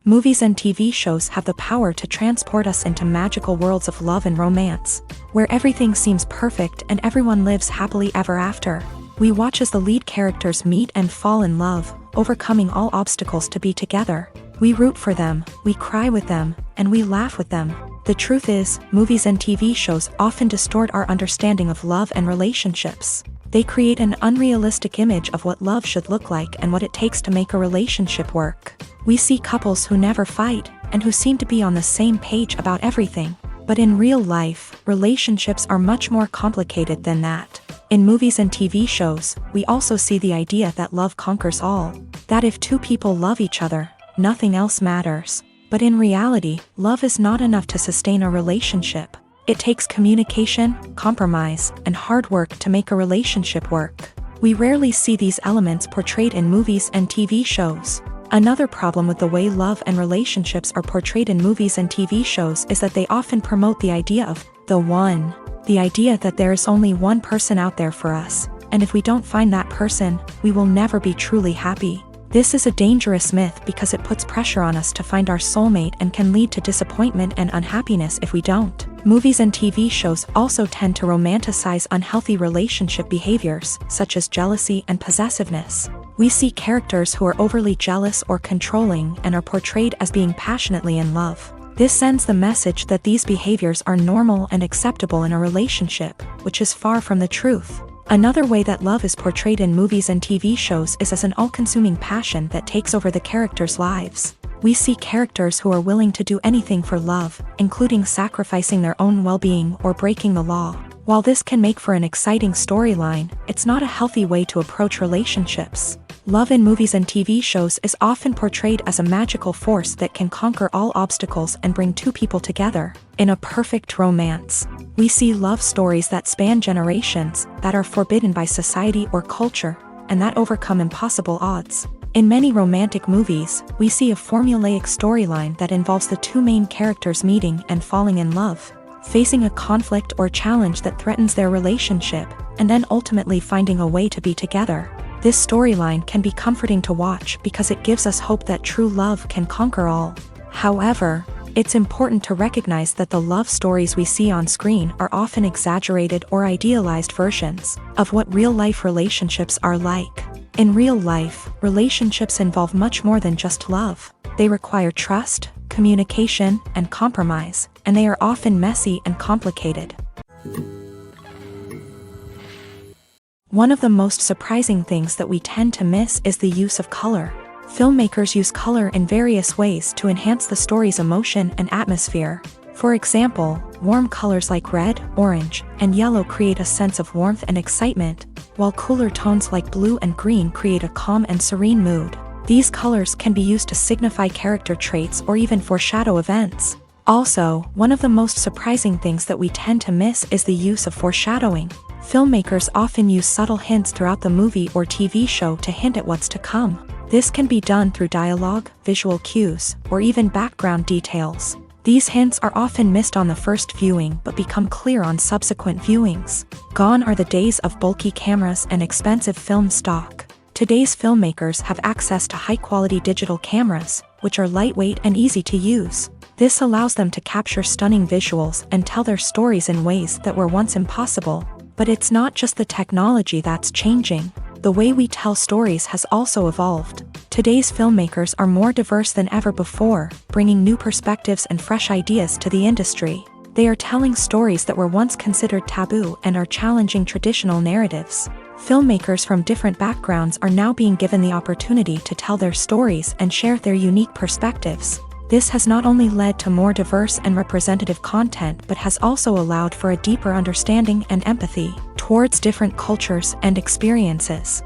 Movies and TV shows have the power to transport us into magical worlds of love and romance, where everything seems perfect and everyone lives happily ever after. We watch as the lead characters meet and fall in love, overcoming all obstacles to be together. We root for them, we cry with them, and we laugh with them. The truth is, movies and TV shows often distort our understanding of love and relationships. They create an unrealistic image of what love should look like and what it takes to make a relationship work. We see couples who never fight, and who seem to be on the same page about everything. But in real life, relationships are much more complicated than that. In movies and TV shows, we also see the idea that love conquers all. That if two people love each other, nothing else matters. But in reality, love is not enough to sustain a relationship. It takes communication, compromise, and hard work to make a relationship work. We rarely see these elements portrayed in movies and TV shows. Another problem with the way love and relationships are portrayed in movies and TV shows is that they often promote the idea of the one. The idea that there is only one person out there for us, and if we don't find that person, we will never be truly happy. This is a dangerous myth because it puts pressure on us to find our soulmate and can lead to disappointment and unhappiness if we don't. Movies and TV shows also tend to romanticize unhealthy relationship behaviors, such as jealousy and possessiveness. We see characters who are overly jealous or controlling and are portrayed as being passionately in love. This sends the message that these behaviors are normal and acceptable in a relationship, which is far from the truth. Another way that love is portrayed in movies and TV shows is as an all-consuming passion that takes over the characters' lives. We see characters who are willing to do anything for love, including sacrificing their own well-being or breaking the law. While this can make for an exciting storyline, it's not a healthy way to approach relationships. Love in movies and TV shows is often portrayed as a magical force that can conquer all obstacles and bring two people together. In a perfect romance, we see love stories that span generations, that are forbidden by society or culture, and that overcome impossible odds. In many romantic movies, we see a formulaic storyline that involves the two main characters meeting and falling in love, facing a conflict or challenge that threatens their relationship, and then ultimately finding a way to be together. This storyline can be comforting to watch because it gives us hope that true love can conquer all. However, it's important to recognize that the love stories we see on screen are often exaggerated or idealized versions of what real-life relationships are like. In real life, relationships involve much more than just love. They require trust, communication, and compromise, and they are often messy and complicated. One of the most surprising things that we tend to miss is the use of color. Filmmakers use color in various ways to enhance the story's emotion and atmosphere. For example, warm colors like red, orange, and yellow create a sense of warmth and excitement, while cooler tones like blue and green create a calm and serene mood. These colors can be used to signify character traits or even foreshadow events. Also, one of the most surprising things that we tend to miss is the use of foreshadowing. Filmmakers often use subtle hints throughout the movie or TV show to hint at what's to come. This can be done through dialogue, visual cues, or even background details. These hints are often missed on the first viewing but become clear on subsequent viewings. Gone are the days of bulky cameras and expensive film stock. Today's filmmakers have access to high-quality digital cameras, which are lightweight and easy to use. This allows them to capture stunning visuals and tell their stories in ways that were once impossible. But it's not just the technology that's changing. The way we tell stories has also evolved. Today's filmmakers are more diverse than ever before, bringing new perspectives and fresh ideas to the industry. They are telling stories that were once considered taboo and are challenging traditional narratives. Filmmakers from different backgrounds are now being given the opportunity to tell their stories and share their unique perspectives. This has not only led to more diverse and representative content but has also allowed for a deeper understanding and empathy towards different cultures and experiences.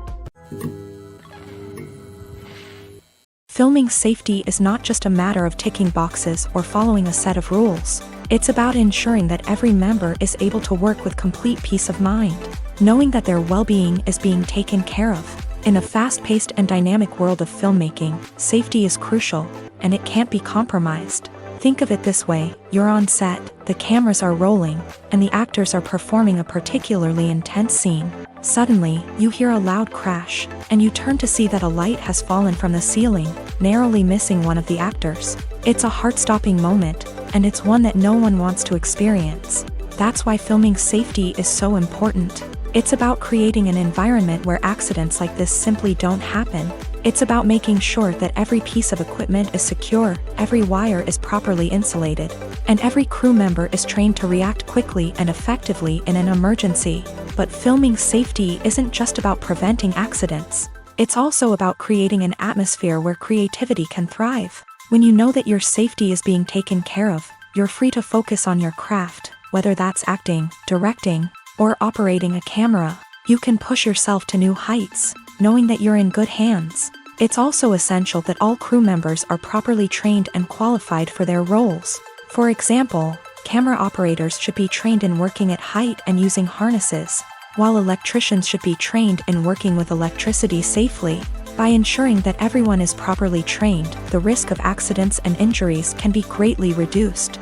Filming safety is not just a matter of ticking boxes or following a set of rules. It's about ensuring that every member is able to work with complete peace of mind, knowing that their well-being is being taken care of. In a fast-paced and dynamic world of filmmaking, safety is crucial, and it can't be compromised. Think of it this way: you're on set, the cameras are rolling, and the actors are performing a particularly intense scene. Suddenly, you hear a loud crash, and you turn to see that a light has fallen from the ceiling, narrowly missing one of the actors. It's a heart-stopping moment, and it's one that no one wants to experience. That's why filming safety is so important. It's about creating an environment where accidents like this simply don't happen. It's about making sure that every piece of equipment is secure, every wire is properly insulated, and every crew member is trained to react quickly and effectively in an emergency. But filming safety isn't just about preventing accidents. It's also about creating an atmosphere where creativity can thrive. When you know that your safety is being taken care of, you're free to focus on your craft, whether that's acting, directing, or operating a camera. You can push yourself to new heights, knowing that you're in good hands. It's also essential that all crew members are properly trained and qualified for their roles. For example, camera operators should be trained in working at height and using harnesses, while electricians should be trained in working with electricity safely. By ensuring that everyone is properly trained, the risk of accidents and injuries can be greatly reduced.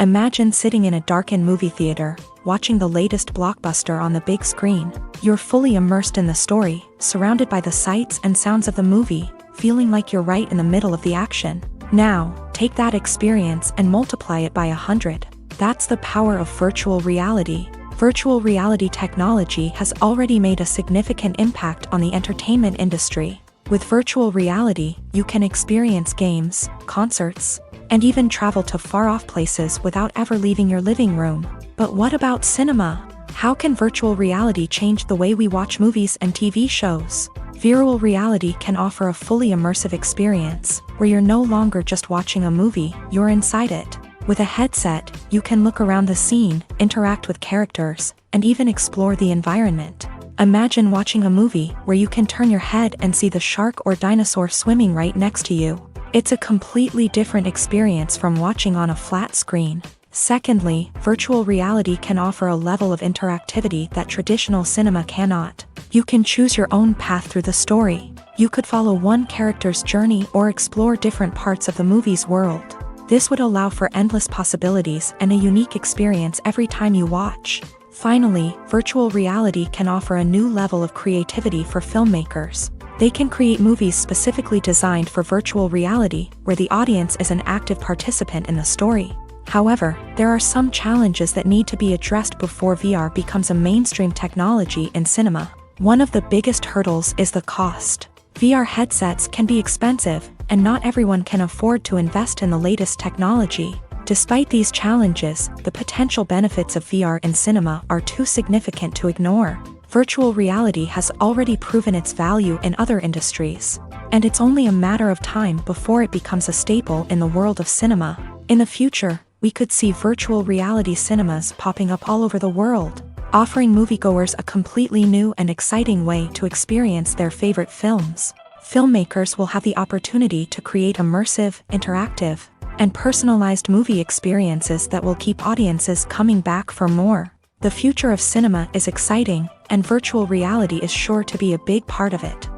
Imagine sitting in a darkened movie theater, watching the latest blockbuster on the big screen. You're fully immersed in the story, surrounded by the sights and sounds of the movie, feeling like you're right in the middle of the action. Now, take that experience and multiply it by 100. That's the power of virtual reality. Virtual reality technology has already made a significant impact on the entertainment industry. With virtual reality, you can experience games, concerts, and even travel to far-off places without ever leaving your living room. But what about cinema? How can virtual reality change the way we watch movies and TV shows? Virtual reality can offer a fully immersive experience, where you're no longer just watching a movie, you're inside it. With a headset, you can look around the scene, interact with characters, and even explore the environment. Imagine watching a movie where you can turn your head and see the shark or dinosaur swimming right next to you. It's a completely different experience from watching on a flat screen. Secondly, virtual reality can offer a level of interactivity that traditional cinema cannot. You can choose your own path through the story. You could follow one character's journey or explore different parts of the movie's world. This would allow for endless possibilities and a unique experience every time you watch. Finally, virtual reality can offer a new level of creativity for filmmakers. They can create movies specifically designed for virtual reality, where the audience is an active participant in the story. However, there are some challenges that need to be addressed before VR becomes a mainstream technology in cinema. One of the biggest hurdles is the cost. VR headsets can be expensive, and not everyone can afford to invest in the latest technology. Despite these challenges, the potential benefits of VR in cinema are too significant to ignore. Virtual reality has already proven its value in other industries, and it's only a matter of time before it becomes a staple in the world of cinema. In the future, we could see virtual reality cinemas popping up all over the world, offering moviegoers a completely new and exciting way to experience their favorite films. Filmmakers will have the opportunity to create immersive, interactive, and personalized movie experiences that will keep audiences coming back for more. The future of cinema is exciting, and virtual reality is sure to be a big part of it.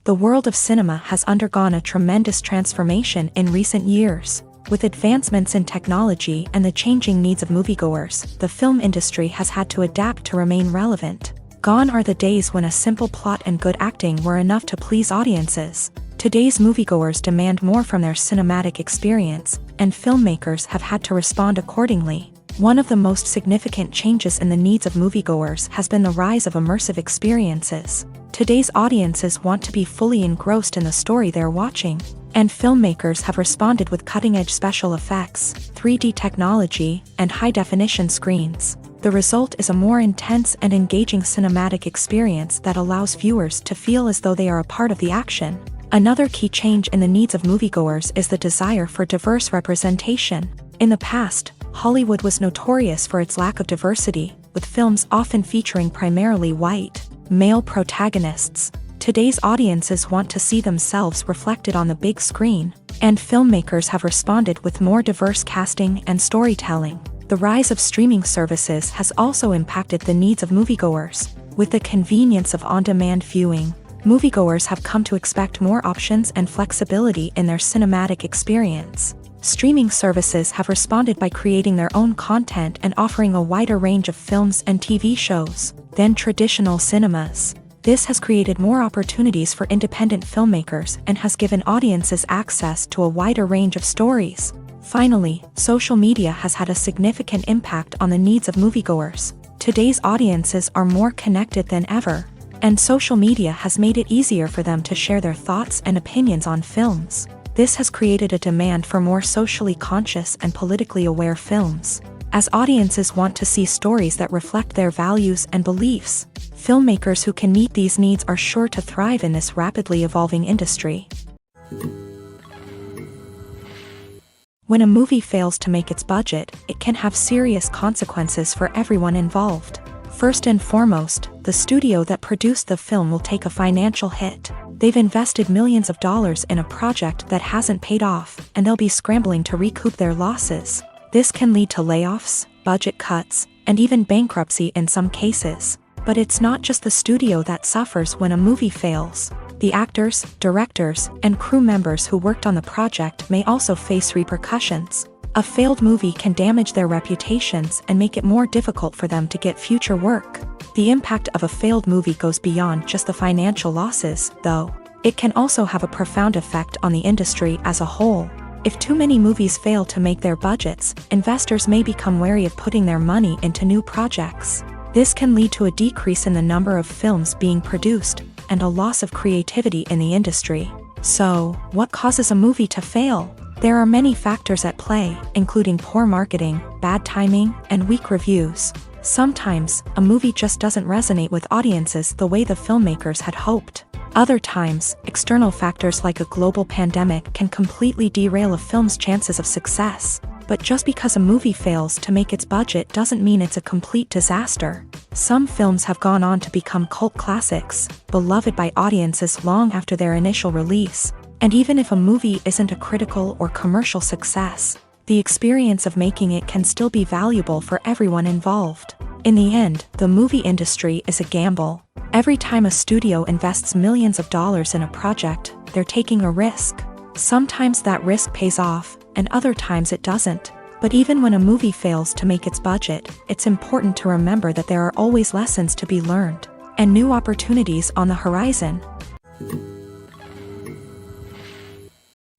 The world of cinema has undergone a tremendous transformation in recent years. With advancements in technology and the changing needs of moviegoers, the film industry has had to adapt to remain relevant. Gone are the days when a simple plot and good acting were enough to please audiences. Today's moviegoers demand more from their cinematic experience, and filmmakers have had to respond accordingly. One of the most significant changes in the needs of moviegoers has been the rise of immersive experiences. Today's audiences want to be fully engrossed in the story they're watching, and filmmakers have responded with cutting-edge special effects, 3D technology, and high-definition screens. The result is a more intense and engaging cinematic experience that allows viewers to feel as though they are a part of the action. Another key change in the needs of moviegoers is the desire for diverse representation. In the past, Hollywood was notorious for its lack of diversity, with films often featuring primarily white, male protagonists. Today's audiences want to see themselves reflected on the big screen, and filmmakers have responded with more diverse casting and storytelling. The rise of streaming services has also impacted the needs of moviegoers. With the convenience of on-demand viewing, moviegoers have come to expect more options and flexibility in their cinematic experience. Streaming services have responded by creating their own content and offering a wider range of films and TV shows than traditional cinemas. This has created more opportunities for independent filmmakers and has given audiences access to a wider range of stories. Finally, social media has had a significant impact on the needs of moviegoers. Today's audiences are more connected than ever, and social media has made it easier for them to share their thoughts and opinions on films. This has created a demand for more socially conscious and politically aware films. As audiences want to see stories that reflect their values and beliefs, filmmakers who can meet these needs are sure to thrive in this rapidly evolving industry. When a movie fails to make its budget, it can have serious consequences for everyone involved. First and foremost, the studio that produced the film will take a financial hit. They've invested millions of dollars in a project that hasn't paid off, and they'll be scrambling to recoup their losses. This can lead to layoffs, budget cuts, and even bankruptcy in some cases. But it's not just the studio that suffers when a movie fails. The actors, directors, and crew members who worked on the project may also face repercussions. A failed movie can damage their reputations and make it more difficult for them to get future work. The impact of a failed movie goes beyond just the financial losses, though. It can also have a profound effect on the industry as a whole. If too many movies fail to make their budgets, investors may become wary of putting their money into new projects. This can lead to a decrease in the number of films being produced, and a loss of creativity in the industry. So, what causes a movie to fail? There are many factors at play, including poor marketing, bad timing, and weak reviews. Sometimes, a movie just doesn't resonate with audiences the way the filmmakers had hoped. Other times, external factors like a global pandemic can completely derail a film's chances of success. But just because a movie fails to make its budget doesn't mean it's a complete disaster. Some films have gone on to become cult classics, beloved by audiences long after their initial release. And even if a movie isn't a critical or commercial success, the experience of making it can still be valuable for everyone involved. In the end, the movie industry is a gamble. Every time a studio invests millions of dollars in a project, they're taking a risk. Sometimes that risk pays off, and other times it doesn't. But even when a movie fails to make its budget, it's important to remember that there are always lessons to be learned, and new opportunities on the horizon.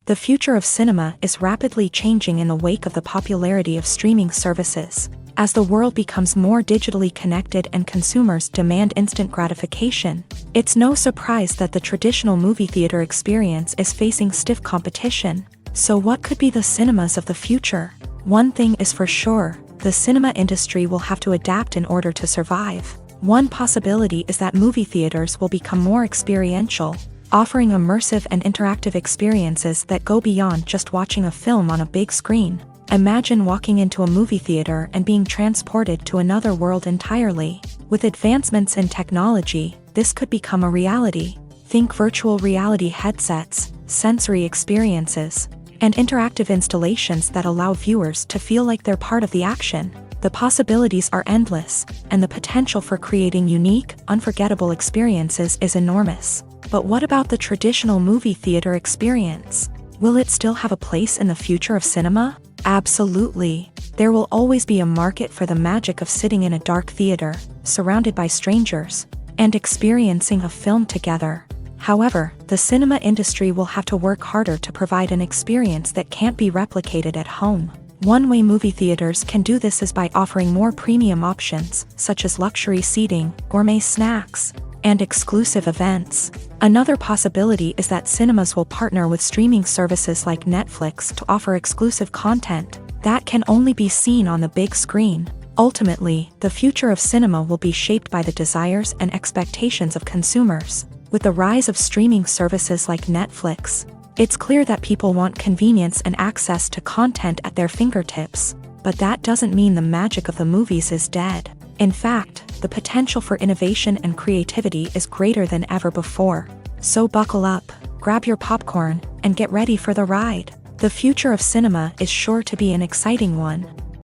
The future of cinema is rapidly changing in the wake of the popularity of streaming services. As the world becomes more digitally connected and consumers demand instant gratification, it's no surprise that the traditional movie theater experience is facing stiff competition. So what could be the cinemas of the future? One thing is for sure, the cinema industry will have to adapt in order to survive. One possibility is that movie theaters will become more experiential, offering immersive and interactive experiences that go beyond just watching a film on a big screen. Imagine walking into a movie theater and being transported to another world entirely. With advancements in technology, this could become a reality. Think virtual reality headsets, sensory experiences, and interactive installations that allow viewers to feel like they're part of the action. The possibilities are endless, and the potential for creating unique, unforgettable experiences is enormous. But what about the traditional movie theater experience? Will it still have a place in the future of cinema? Absolutely. There will always be a market for the magic of sitting in a dark theater, surrounded by strangers, and experiencing a film together. However, the cinema industry will have to work harder to provide an experience that can't be replicated at home. One way movie theaters can do this is by offering more premium options, such as luxury seating, gourmet snacks, and exclusive events. Another possibility is that cinemas will partner with streaming services like Netflix to offer exclusive content that can only be seen on the big screen. Ultimately, the future of cinema will be shaped by the desires and expectations of consumers. With the rise of streaming services like Netflix, it's clear that people want convenience and access to content at their fingertips. But that doesn't mean the magic of the movies is dead. In fact, the potential for innovation and creativity is greater than ever before. So buckle up, grab your popcorn, and get ready for the ride. The future of cinema is sure to be an exciting one.